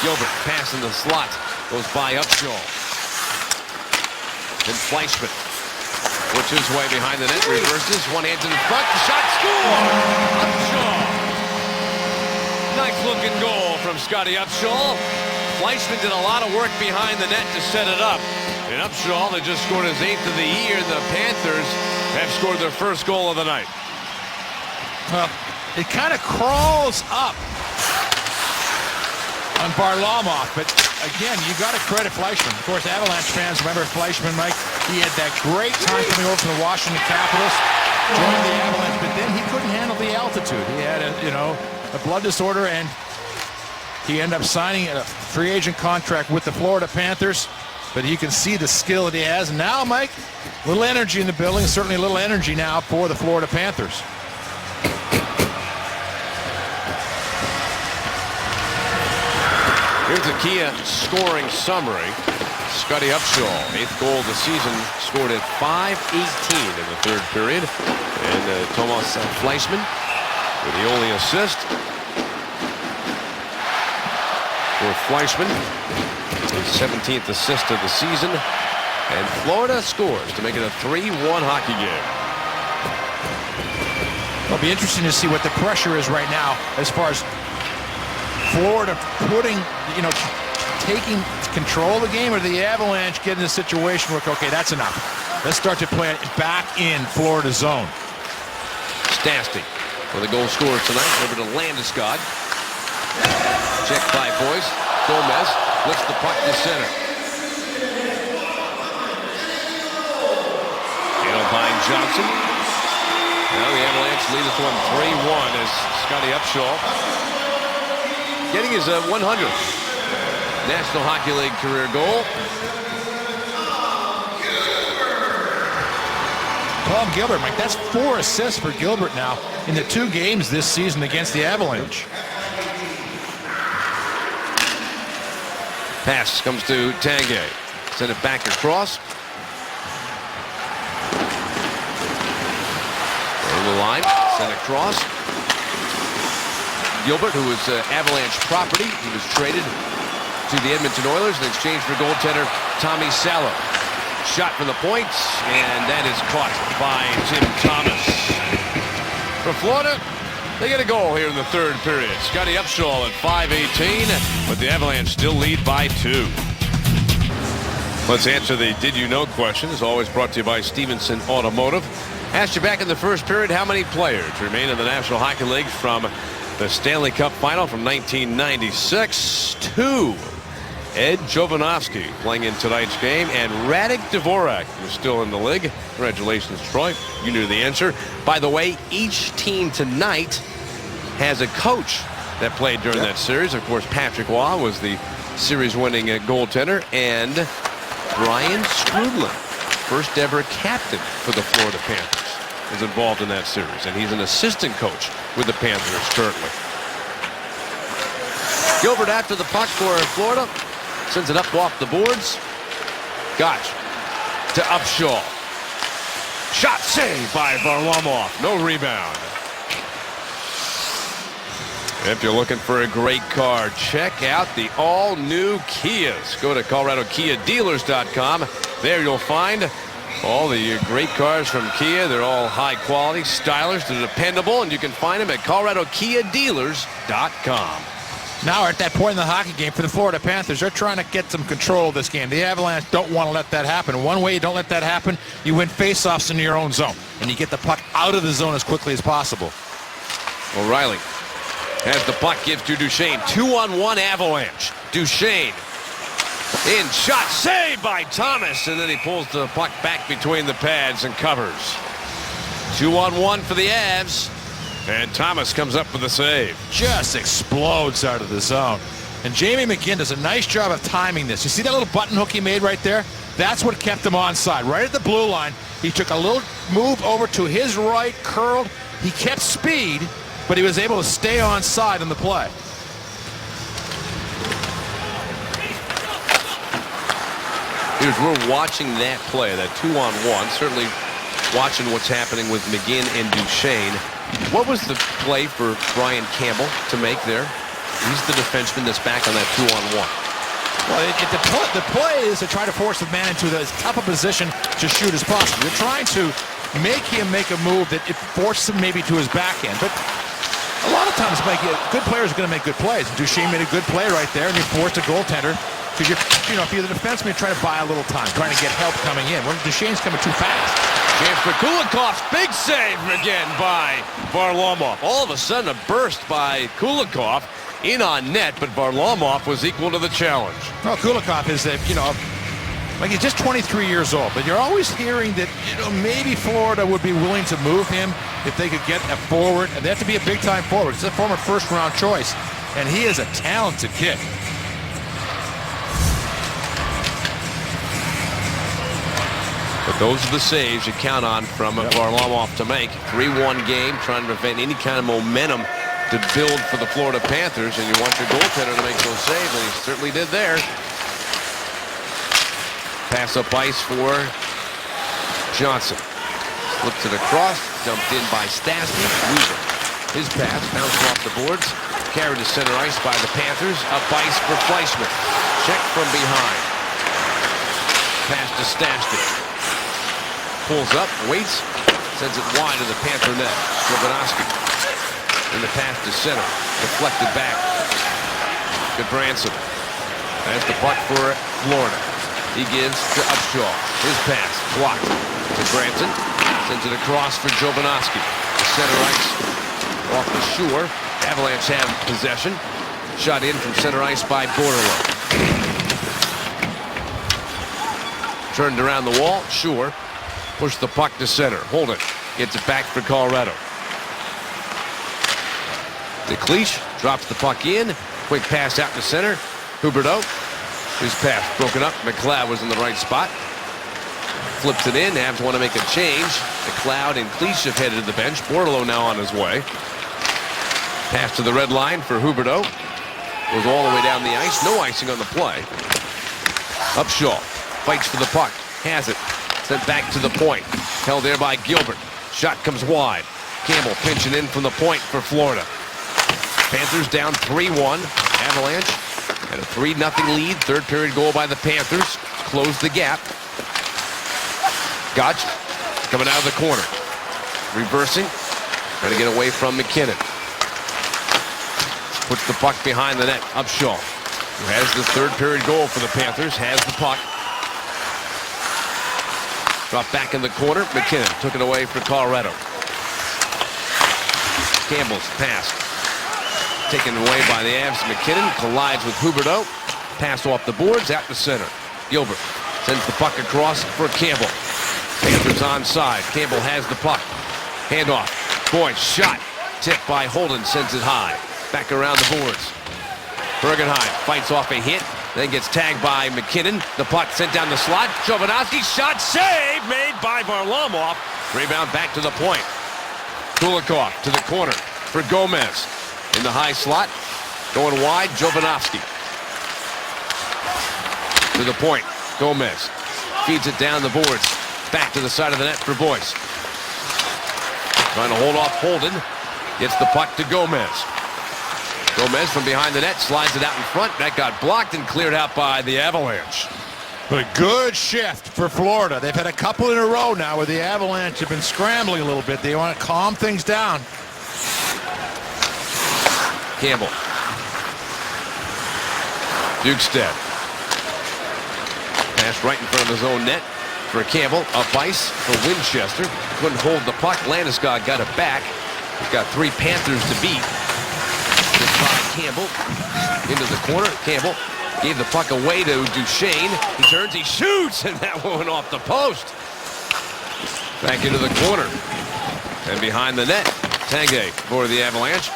Speaker 1: Gilbert pass in the slot. Goes by Upshaw. And Fleischman works his way behind the net, reverses, one hand to the front, the shot, score! Upshaw. Nice looking goal from Scotty Upshaw. Fleischman did a lot of work behind the net to set it up. And Upshaw, that just scored his 8th of the year, the Panthers have scored their first goal of the night.
Speaker 2: Well, it kind of crawls up on Varlamov, but again, you got to credit Fleischman. Of course, Avalanche fans remember Fleischman, Mike. He had that great time coming over from the Washington Capitals, joined the Avalanche, but then he couldn't handle the altitude. He had a blood disorder, and he ended up signing a free agent contract with the Florida Panthers. But you can see the skill that he has. And now, Mike, a little energy in the building, certainly a little energy now for the Florida Panthers.
Speaker 1: Here's the Kia scoring summary. Scotty Upshaw, 8th goal of the season, scored at 5:18 in the 3rd period. And Thomas Fleischman with the only assist. For Fleischman, his 17th assist of the season. And Florida scores to make it a 3-1 hockey game.
Speaker 2: It'll be interesting to see what the pressure is right now as far as Florida putting, taking control of the game, or the Avalanche getting in a situation where, okay, that's enough. Let's start to play it back in Florida's zone.
Speaker 1: Stastny for the goal scorer tonight. Over to Landeskog. Check by Boyce. Gomez lifts the puck to center. Behind Johnson. Now the Avalanche lead this one 3-1 as Scotty Upshaw getting his 100th National Hockey League career goal.
Speaker 2: Tom Gilbert, Mike, that's 4 assists for Gilbert now in the 2 games this season against the Avalanche.
Speaker 1: Pass comes to Tanguay. Send it back across. Over the line. Send it across. Gilbert, who was Avalanche property. He was traded to the Edmonton Oilers in exchange for goaltender Tommy Salo. Shot from the point, and that is caught by Tim Thomas. For Florida, they get a goal here in the 3rd period. Scotty Upshaw at 5:18, but the Avalanche still lead by 2. Let's answer the Did You Know question, as always brought to you by Stevenson Automotive. Asked you back in the 1st period how many players remain in the National Hockey League from the Stanley Cup Final from 1996. 2. Ed Jovanovski playing in tonight's game, and Radek Dvorak is still in the league. Congratulations, Troy. You knew the answer. By the way, each team tonight has a coach that played during that series. Of course, Patrick Waugh was the series-winning goaltender, and Brian Strudlin, first ever captain for the Florida Panthers, is involved in that series, and he's an assistant coach with the Panthers currently. Gilbert after the puck for Florida. Sends it up off the boards. Gotch to Upshaw. Shot saved by Varlamov. No rebound. If you're looking for a great car, check out the all-new Kias. Go to ColoradoKiaDealers.com. There you'll find all the great cars from Kia. They're all high quality, stylish, they're dependable, and you can find them at ColoradoKiaDealers.com.
Speaker 2: Now we're at that point in the hockey game for the Florida Panthers. They're trying to get some control of this game. The Avalanche don't want to let that happen. One way you don't let that happen, you win faceoffs in your own zone, and you get the puck out of the zone as quickly as possible.
Speaker 1: O'Reilly has the puck, gives to Duchesne. 2-on-1 Avalanche. Duchesne in, shot saved by Thomas, and then he pulls the puck back between the pads and covers. 2-on-1 for the Avs. And Thomas comes up with a save.
Speaker 2: Just explodes out of the zone. And Jamie McGinn does a nice job of timing this. You see that little button hook he made right there? That's what kept him onside. Right at the blue line, he took a little move over to his right, curled. He kept speed, but he was able to stay onside in the play.
Speaker 1: Here's, we're watching that play, that 2-on-1. Certainly watching what's happening with McGinn and Duchesne. What was the play for Brian Campbell to make there? He's the defenseman that's back on that 2-on-1.
Speaker 2: Well, the play is to try to force the man into as tough a position to shoot as possible. You're trying to make him make a move that it forces him maybe to his backhand. But a lot of times, Mike, good players are going to make good plays. Duchesne made a good play right there, and you forced a goaltender. Because if you're the defenseman, you're trying to buy a little time, trying to get help coming in. Well, Duchesne's coming too fast.
Speaker 1: Chance for Kulikov. Big save again by Varlamov. All of a sudden, a burst by Kulikov in on net, but Varlamov was equal to the challenge.
Speaker 2: Well, Kulikov is, like he's just 23 years old, but you're always hearing that, maybe Florida would be willing to move him if they could get a forward. And they have to be a big-time forward. It's a former first-round choice, and he is a talented kid.
Speaker 1: But those are the saves you count on from Varlamov to make. 3-1 game, trying to prevent any kind of momentum to build for the Florida Panthers, and you want your goaltender to make those saves, and he certainly did there. Pass up ice for Johnson. Flips it across, dumped in by Stastny. Weaver. His pass bounced off the boards, carried to center ice by the Panthers. Up ice for Fleischmann. Check from behind. Pass to Stastny. Pulls up, waits, sends it wide to the Panther net. Slobodanski in the pass to center, deflected back. Goodbranson has the puck for Florida. He gives to Upshaw. His pass blocked. Goodbranson sends it across for Jovanovski. Center ice off the shore. Avalanche have possession. Shot in from center ice by Bordeleau. Turned around the wall, Shore. Push the puck to center. Holden gets it back for Colorado. DeCleach drops the puck in. Quick pass out to center. Huberdeau. His pass broken up. McLeod was in the right spot. Flips it in. Avs want to make a change. McLeod and Cleach have headed to the bench. Bordeleau now on his way. Pass to the red line for Huberdeau. Goes all the way down the ice. No icing on the play. Upshaw fights for the puck. Has it. Sent back to the point. Held there by Gilbert. Shot comes wide. Campbell pinching in from the point for Florida. Panthers down 3-1. Avalanche had a 3-0 lead. Third period goal by the Panthers. Closed the gap. Gotch coming out of the corner. Reversing. Trying to get away from McKinnon. Puts the puck behind the net. Upshaw, who has the third period goal for the Panthers, has the puck. Dropped back in the corner. McKinnon took it away for Colorado. Campbell's pass taken away by the Avs. McKinnon collides with Huberdeau. Pass off the boards out to center. Gilbert sends the puck across for Campbell. Panthers onside. Campbell has the puck. Handoff. Boyd shot. Tipped by Holden. Sends it high. Back around the boards. Bergenheim fights off a hit. Then gets tagged by McKinnon. The puck sent down the slot. Jovanovski shot save made by Varlamov. Rebound back to the point. Kulikov to the corner for Gomez. In the high slot. Going wide, Jovanovski. To the point. Gomez feeds it down the boards. Back to the side of the net for Boyce. Trying to hold off Holden. Gets the puck to Gomez. Gomez from behind the net slides it out in front. That got blocked and cleared out by the Avalanche.
Speaker 2: But a good shift for Florida. They've had a couple in a row now where the Avalanche have been scrambling a little bit. They want to calm things down.
Speaker 1: Campbell. Bjugstad. Pass right in front of his own net for Campbell. Up ice for Winchester. Couldn't hold the puck. Landeskog got it back. He's got 3 Panthers to beat. Campbell into the corner. Campbell gave the puck away to Duchesne. He turns, he shoots, and that went off the post. Back into the corner. And behind the net, Tanguay for the Avalanche.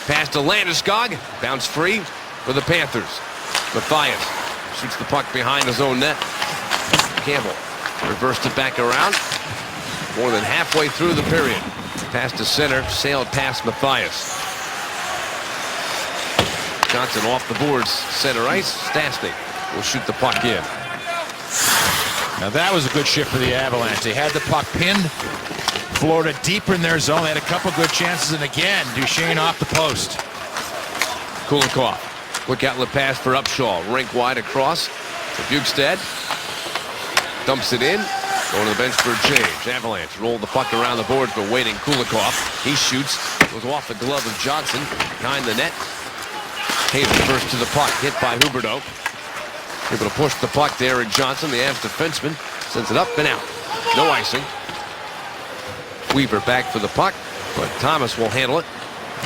Speaker 1: Pass to Landeskog. Bounce free for the Panthers. Mathias shoots the puck behind his own net. Campbell reversed it back around. More than halfway through the period. Pass to center, sailed past Mathias. Johnson off the boards, center ice. Stastny will shoot the puck in.
Speaker 2: Now that was a good shift for the Avalanche. They had the puck pinned. Florida deeper in their zone. They had a couple good chances, and again, Duchesne off the post.
Speaker 1: Kulikov Quick outlet pass for Upshaw. Rink wide across to Bukestad. Dumps it in. Going to the bench for a change. Avalanche roll the puck around the boards, but waiting Kulikov. He shoots. Goes off the glove of Johnson. Behind the net. Hayden first to the puck. Hit by Huberdeau. Able to push the puck to Eric Johnson. The Avs defenseman sends it up and out. No icing. Weaver back for the puck, but Thomas will handle it.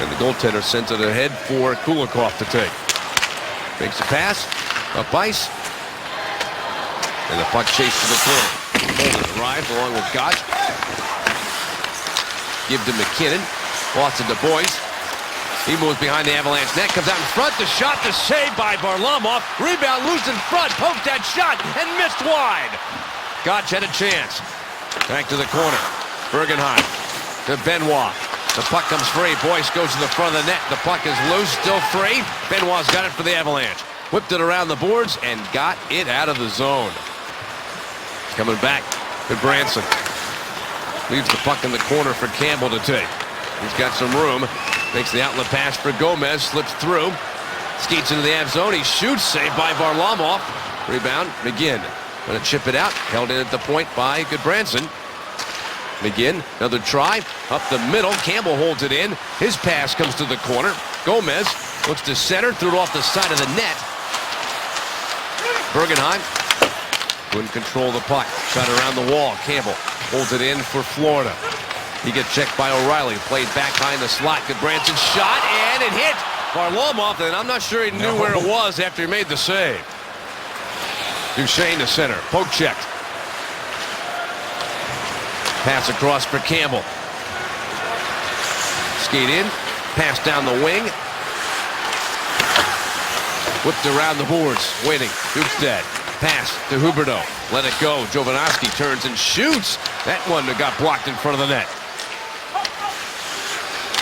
Speaker 1: And the goaltender sends it ahead for Kulikov to take. Makes a pass. Up ice. And the puck chased to the corner. Holden arrives along with Gotch. Give to McKinnon. Lost it to Boyce. He moves behind the Avalanche net. Comes out in front. The shot, the save by Varlamov. Rebound loose in front. Poked that shot and missed wide. Gotch had a chance. Back to the corner. Bergenheim to Benoit. The puck comes free. Boyce goes to the front of the net. The puck is loose, still free. Benoit's got it for the Avalanche. Whipped it around the boards and got it out of the zone. Coming back to Branson. Leaves the puck in the corner for Campbell to take. He's got some room. Makes the outlet pass for Gomez. Slips through. Skates into the Av zone. He shoots. Saved by Varlamov. Rebound. McGinn. Going to chip it out. Held in at the point by Goodbranson. McGinn. Another try. Up the middle. Campbell holds it in. His pass comes to the corner. Gomez looks to center. Threw it off the side of the net. Bergenheim couldn't control the puck. Shot around the wall. Campbell holds it in for Florida. He gets checked by O'Reilly. Played back behind the slot. Goodbranson shot, and it hit Varlamov, and I'm not sure he knew where it was after he made the save. Duchesne to center. Poke checked. Pass across for Campbell. Skate in. Pass down the wing. Whipped around the boards. Waiting. Bukestad. Pass to Huberdeau. Let it go. Jovanovski turns and shoots. That one got blocked in front of the net.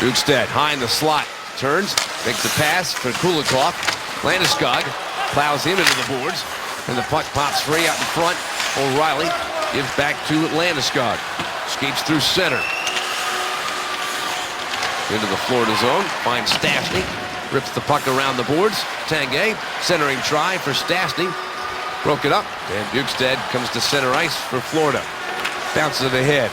Speaker 1: Bukestad high in the slot. Turns. Makes the pass for Kulikov. Landeskog plows him into the boards. And the puck pops free out in front. O'Reilly gives back to Landeskog. Skates through center. Into the Florida zone. Finds Stastny. Rips the puck around the boards. Tanguay. Centering try for Stastny. Broke it up, and Bukestad comes to center ice for Florida. Bounces it ahead.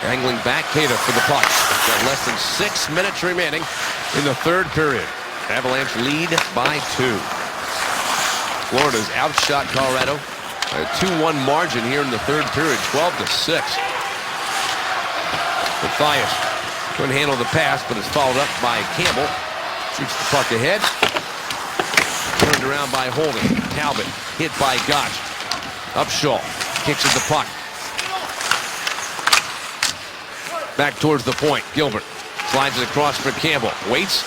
Speaker 1: Angling back, Hayter for the puck. Got less than 6 minutes remaining in the third period. Avalanche lead by 2. Florida's outshot Colorado. A 2-1 margin here in the third period, 12-6. Mathias couldn't handle the pass, but is followed up by Campbell. Shoots the puck ahead. Turned around by Holden. Talbot hit by Gotch. Upshaw kicks at the puck. Back towards the point. Gilbert slides it across for Campbell. Waits.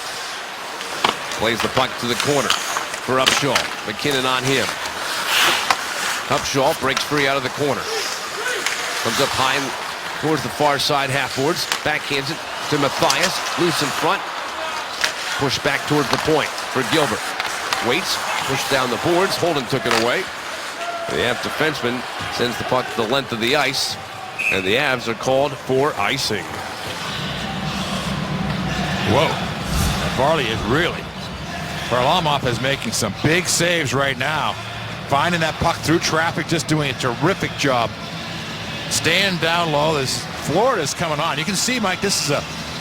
Speaker 1: Plays the puck to the corner for Upshaw. McKinnon on him. Upshaw breaks free out of the corner. Comes up high towards the far side half-boards. Backhands it to Mathias. Loose in front. Push back towards the point for Gilbert. Waits, pushed down the boards. Holden took it away. The Avs defenseman sends the puck to the length of the ice, and the Avs are called for icing.
Speaker 2: Whoa. Varley is really... Varlamov is making some big saves right now. Finding that puck through traffic, just doing a terrific job. Staying down low. This Florida's coming on. You can see, Mike, this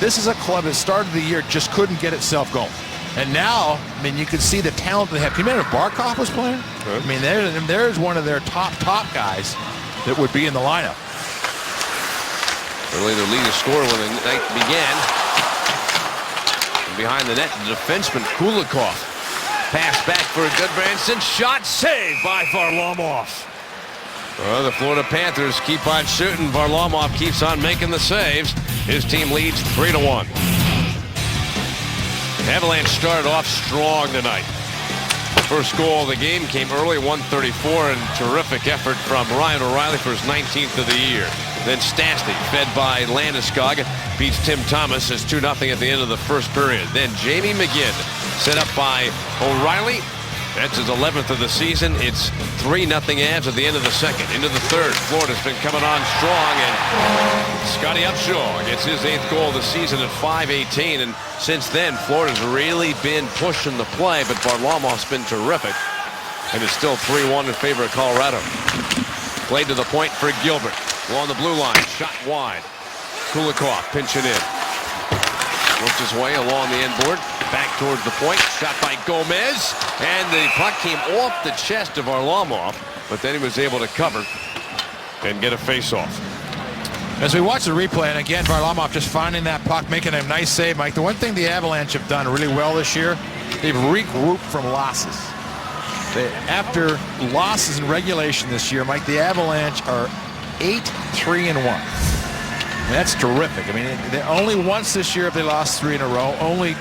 Speaker 2: is a club that started the year just couldn't get itself going. And now, I mean, you can see the talent they have. Can you imagine if Barkov was playing? I mean, there's one of their top guys that would be in the lineup.
Speaker 1: Early their leading scorer when the night began. And behind the net, the defenseman Kulikov. Pass back for a Goodbranson. Shot saved by Varlamov. Well, the Florida Panthers keep on shooting. Varlamov keeps on making the saves. His team leads 3-1. Avalanche started off strong tonight. The first goal of the game came early, 1:34, and terrific effort from Ryan O'Reilly for his 19th of the year. Then Stastny, fed by Landeskog, beats Tim Thomas as 2-0 at the end of the first period. Then Jamie McGinn, set up by O'Reilly, That's his 11th of the season. It's 3-0 Avs at the end of the second. Into the third. Florida's been coming on strong, and Scotty Upshaw gets his 8th goal of the season at 5:18. And since then, Florida's really been pushing the play, but Varlamov's been terrific. And it's still 3-1 in favor of Colorado. Played to the point for Gilbert. Along the blue line. Shot wide. Kulikov pinching in. Works his way along the end board. Back towards the point. Shot by Gomez. And the puck came off the chest of Varlamov. But then he was able to cover and get a face-off.
Speaker 2: As we watch the replay, and again, Varlamov just finding that puck, making a nice save, Mike. The one thing the Avalanche have done really well this year, they've regrouped from losses. After losses in regulation this year, Mike, the Avalanche are 8-3-1. That's terrific. I mean, only once this year have they lost 3 in a row. Only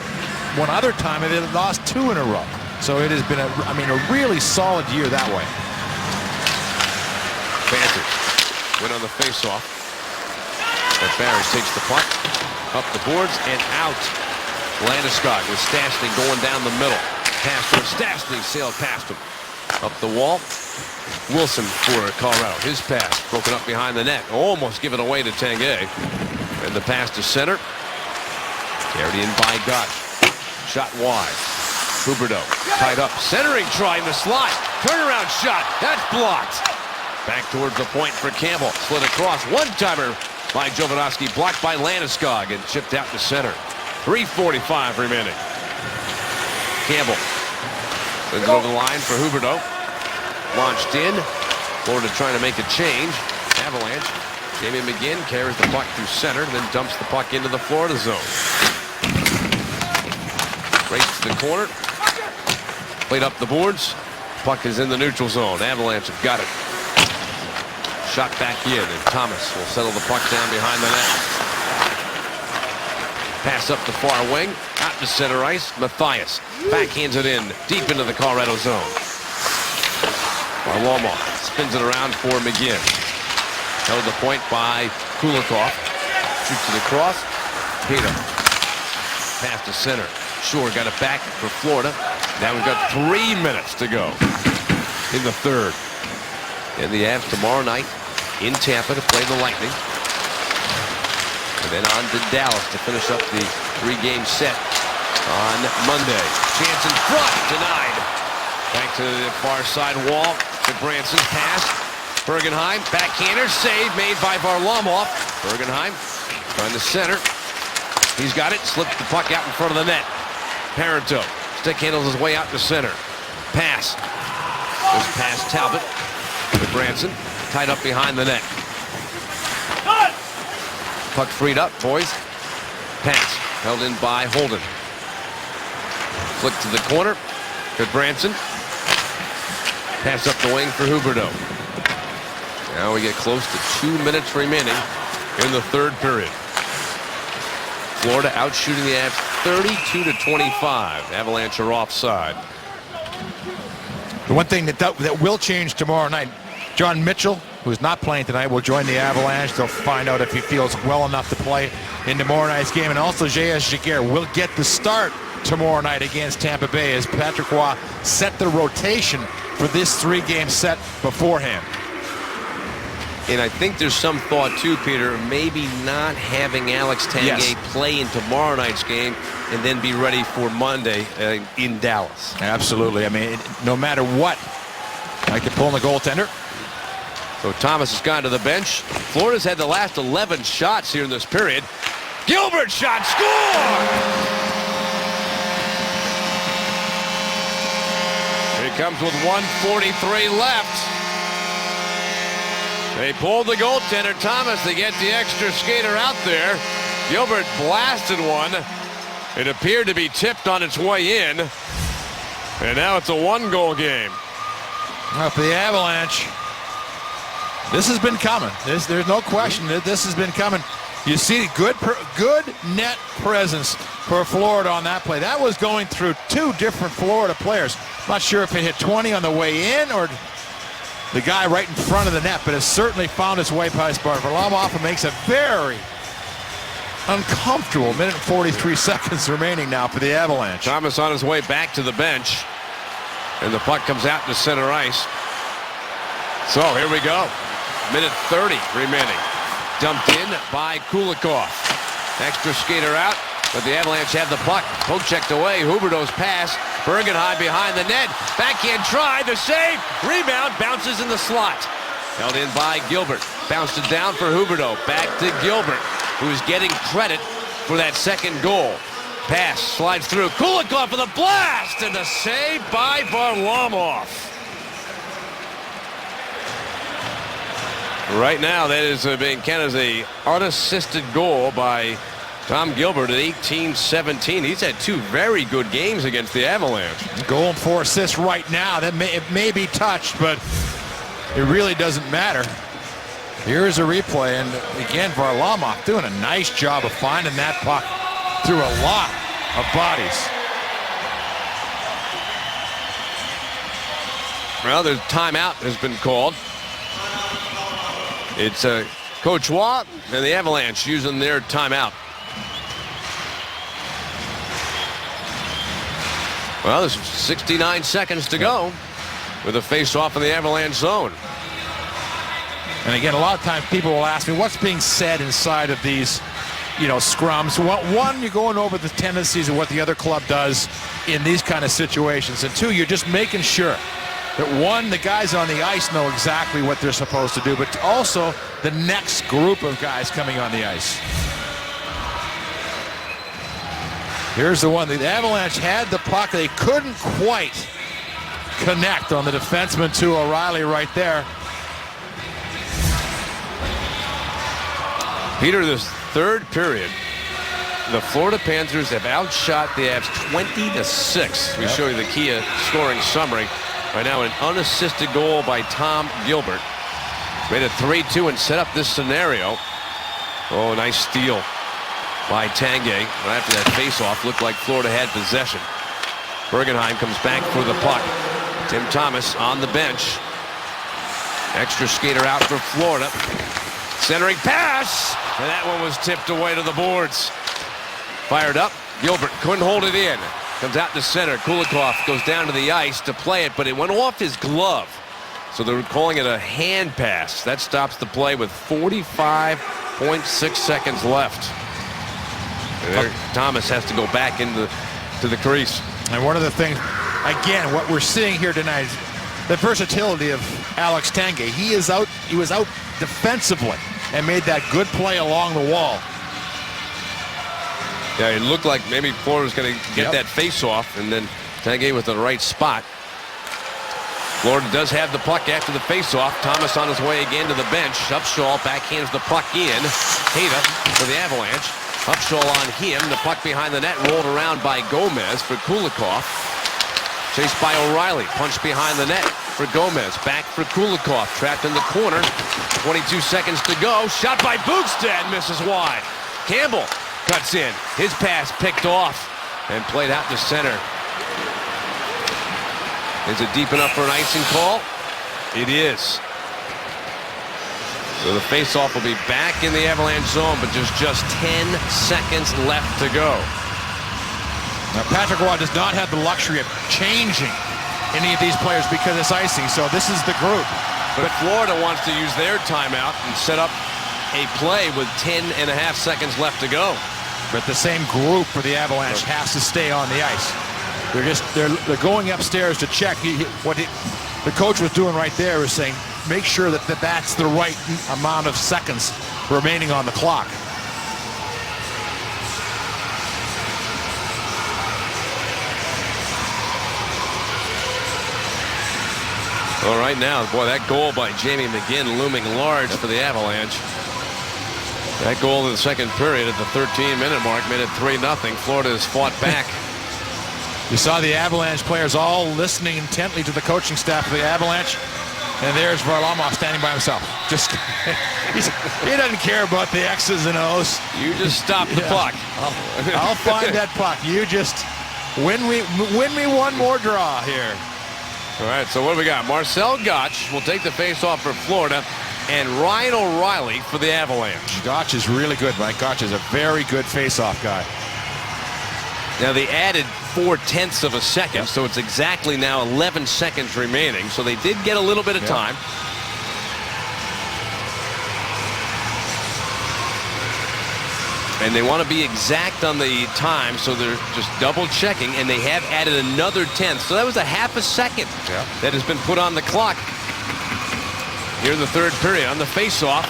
Speaker 2: one other time have they lost 2 in a row. So it has been, a really solid year that way.
Speaker 1: Panthers win on the faceoff. But Barry takes the puck up the boards and out. Landeskog with Stastny going down the middle. Pass for Stastny, sailed past him. Up the wall. Wilson for Colorado. His pass broken up behind the net. Almost given away to Tanguay. And the pass to center. Carried in by Gott. Shot wide. Huberdeau tied up. Centering try in the slot. Turnaround shot. That's blocked. Back towards the point for Campbell. Slid across. One-timer by Jovanovski. Blocked by Landeskog and chipped out to center. 3:45 remaining. Campbell sends it over the line for Huberdeau. Launched in. Florida trying to make a change. Avalanche. Damian McGinn carries the puck through center, then dumps the puck into the Florida zone. Race to the corner. Played up the boards. Puck is in the neutral zone. Avalanche have got it. Shot back in, and Thomas will settle the puck down behind the net. Pass up the far wing. Out to center ice. Mathias backhands it in deep into the Colorado zone. Varlamov spins it around for McGinn. Held the point by Kulikov. Shoots it across. Peter. Pass to center. Shore got it back for Florida. Now we've got 3 minutes to go in the third. And the Avs tomorrow night in Tampa to play the Lightning. And then on to Dallas to finish up the 3-game set on Monday. Chance in front. Denied. Back to the far side wall. To Branson's pass. Bergenheim. Backhander. Save made by Varlamov. Bergenheim trying to center. He's got it. Slipped the puck out in front of the net. Parenteau. Stick handles his way out to center. Pass. This pass Talbot to Branson. Tied up behind the net. Puck freed up, boys. Pass. Held in by Holden. Flick to the corner. To Branson. Pass up the wing for Huberdeau. Now we get close to 2 minutes remaining in the third period. Florida out shooting the Avs 32-25. Avalanche are offside.
Speaker 2: The one thing that will change tomorrow night, John Mitchell, who's not playing tonight, will join the Avalanche. They'll find out if he feels well enough to play in tomorrow night's game. And also J.S. Giguère will get the start tomorrow night against Tampa Bay as Patrick Roy set the rotation for this 3-game set beforehand.
Speaker 1: And I think there's some thought too, Peter, maybe not having Alex Tanguay play in tomorrow night's game and then be ready for Monday in Dallas.
Speaker 2: Absolutely. I mean, no matter what, I could pull in the goaltender.
Speaker 1: So Thomas has gone to the bench. Florida's had the last 11 shots here in this period. Gilbert shot, score! Here it comes with 1:43 left. They pulled the goaltender, Thomas, to get the extra skater out there. Gilbert blasted one. It appeared to be tipped on its way in. And now it's a 1-goal game.
Speaker 2: Well, for the Avalanche, this has been coming. There's no question that this has been coming. You see good net presence for Florida on that play. That was going through 2 different Florida players. Not sure if it hit 20 on the way in or the guy right in front of the net, but it certainly found its way past Varlamov and makes a very uncomfortable minute and 43 seconds remaining now for the Avalanche.
Speaker 1: Thomas on his way back to the bench. And the puck comes out to center ice. So here we go. Minute 30 remaining. Dumped in by Kulikov. Extra skater out, but the Avalanche have the puck. Poke checked away. Huberdeau's pass. Bergenheim behind the net. Backhand try. The save. Rebound. Bounces in the slot. Held in by Gilbert. Bounced it down for Huberdeau. Back to Gilbert, who's getting credit for that second goal. Pass slides through. Kulikov for the blast, and the save by Varlamov. Right now, that is being counted as a unassisted goal by Tom Gilbert at 18-17. He's had 2 very good games against the Avalanche.
Speaker 2: Goal and 4 assists right now. It may be touched, but it really doesn't matter. Here's a replay, and again, Varlamov doing a nice job of finding that puck through a lot of bodies.
Speaker 1: Well, the timeout has been called. It's Coach Watt and the Avalanche using their timeout. Well, there's 69 seconds to go with a face-off in the Avalanche zone.
Speaker 2: And again, a lot of times people will ask me, what's being said inside of these, scrums? Well, one, you're going over the tendencies of what the other club does in these kind of situations. And 2, you're just making sure that, 1, the guys on the ice know exactly what they're supposed to do, but also the next group of guys coming on the ice. Here's the one. The Avalanche had the puck. They couldn't quite connect on the defenseman to O'Reilly right there.
Speaker 1: Peter, this third period, the Florida Panthers have outshot the Avs 20-6. We show you the Kia scoring summary. Right now, an unassisted goal by Tom Gilbert. Made it 3-2 and set up this scenario. Oh, nice steal by Tanguay. Right after that faceoff, looked like Florida had possession. Bergenheim comes back for the puck. Tim Thomas on the bench. Extra skater out for Florida. Centering pass, and that one was tipped away to the boards. Fired up. Gilbert couldn't hold it in. Comes out to center. Kulikov goes down to the ice to play it, but it went off his glove. So they're calling it a hand pass. That stops the play with 45.6 seconds left. And there, Thomas has to go back into the crease.
Speaker 2: And one of the things, again, what we're seeing here tonight is the versatility of Alex Tanguay. He was out defensively and made that good play along the wall.
Speaker 1: Yeah, it looked like maybe Florida was going to get that face-off, and then Tanguay with the right spot. Florida does have the puck after the face-off. Thomas on his way again to the bench. Upshaw backhands the puck in. Hayda for the Avalanche. Upshaw on him. The puck behind the net rolled around by Gomez for Kulikov. Chased by O'Reilly. Punched behind the net for Gomez. Back for Kulikov. Trapped in the corner. 22 seconds to go. Shot by Bukestad. Misses wide. Campbell cuts in. His pass picked off and played out to center. Is it deep enough for an icing call? It is. So the faceoff will be back in the Avalanche zone, but just 10 seconds left to go.
Speaker 2: Now, Patrick Roy does not have the luxury of changing any of these players because it's icing, so this is the group.
Speaker 1: But Florida wants to use their timeout and set up a play with 10.5 seconds left to go.
Speaker 2: But the same group for the Avalanche has to stay on the ice. They're going upstairs to check. What the coach was doing right there is saying, make sure that that's the right amount of seconds remaining on the clock.
Speaker 1: Well, right now, boy, that goal by Jamie McGinn looming large for the Avalanche. That goal in the second period at the 13-minute mark made it 3-0. Florida has fought back.
Speaker 2: You saw the Avalanche players all listening intently to the coaching staff of the Avalanche. And there's Varlamov standing by himself. He doesn't care about the X's and O's.
Speaker 1: You just stop the puck.
Speaker 2: I'll find that puck. You just win me one more draw here.
Speaker 1: All right, so what do we got? Marcel Gottsch will take the faceoff for Florida, and Ryan O'Reilly for the Avalanche.
Speaker 2: Gottsch is really good, Mike. Gottsch is a very good faceoff guy.
Speaker 1: Now, the added 4/10 of a second, so it's exactly now 11 seconds remaining. So they did get a little bit of time. And they want to be exact on the time, so they're just double checking, and they have added another 10th. So that was a half a second that has been put on the clock here in the third period. On the face-off,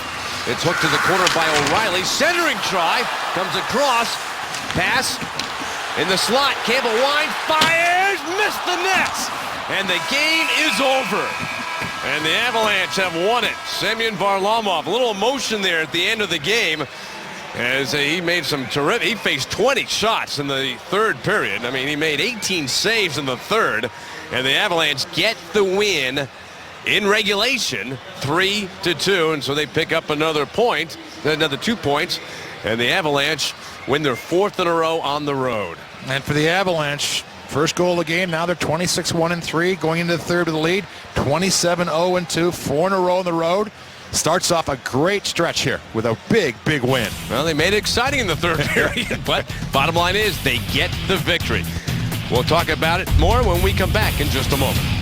Speaker 1: it's hooked to the corner by O'Reilly. Centering try, comes across, pass in the slot. Campbell wide, fires, missed the nets, and the game is over. And the Avalanche have won it. Semyon Varlamov, a little emotion there at the end of the game, as he made some terrific. He faced 20 shots in the third period. I mean, he made 18 saves in the third, and the Avalanche get the win in regulation, 3-2, and so they pick up another 2 points, and the Avalanche win their 4th in a row on the road.
Speaker 2: And for the Avalanche, first goal of the game, now they're 26-1-3, going into the third with the lead, 27-0-2, 4 in a row on the road. Starts off a great stretch here with a big win.
Speaker 1: Well, they made it exciting in the third period, but bottom line is they get the victory. We'll talk about it more when we come back in just a moment.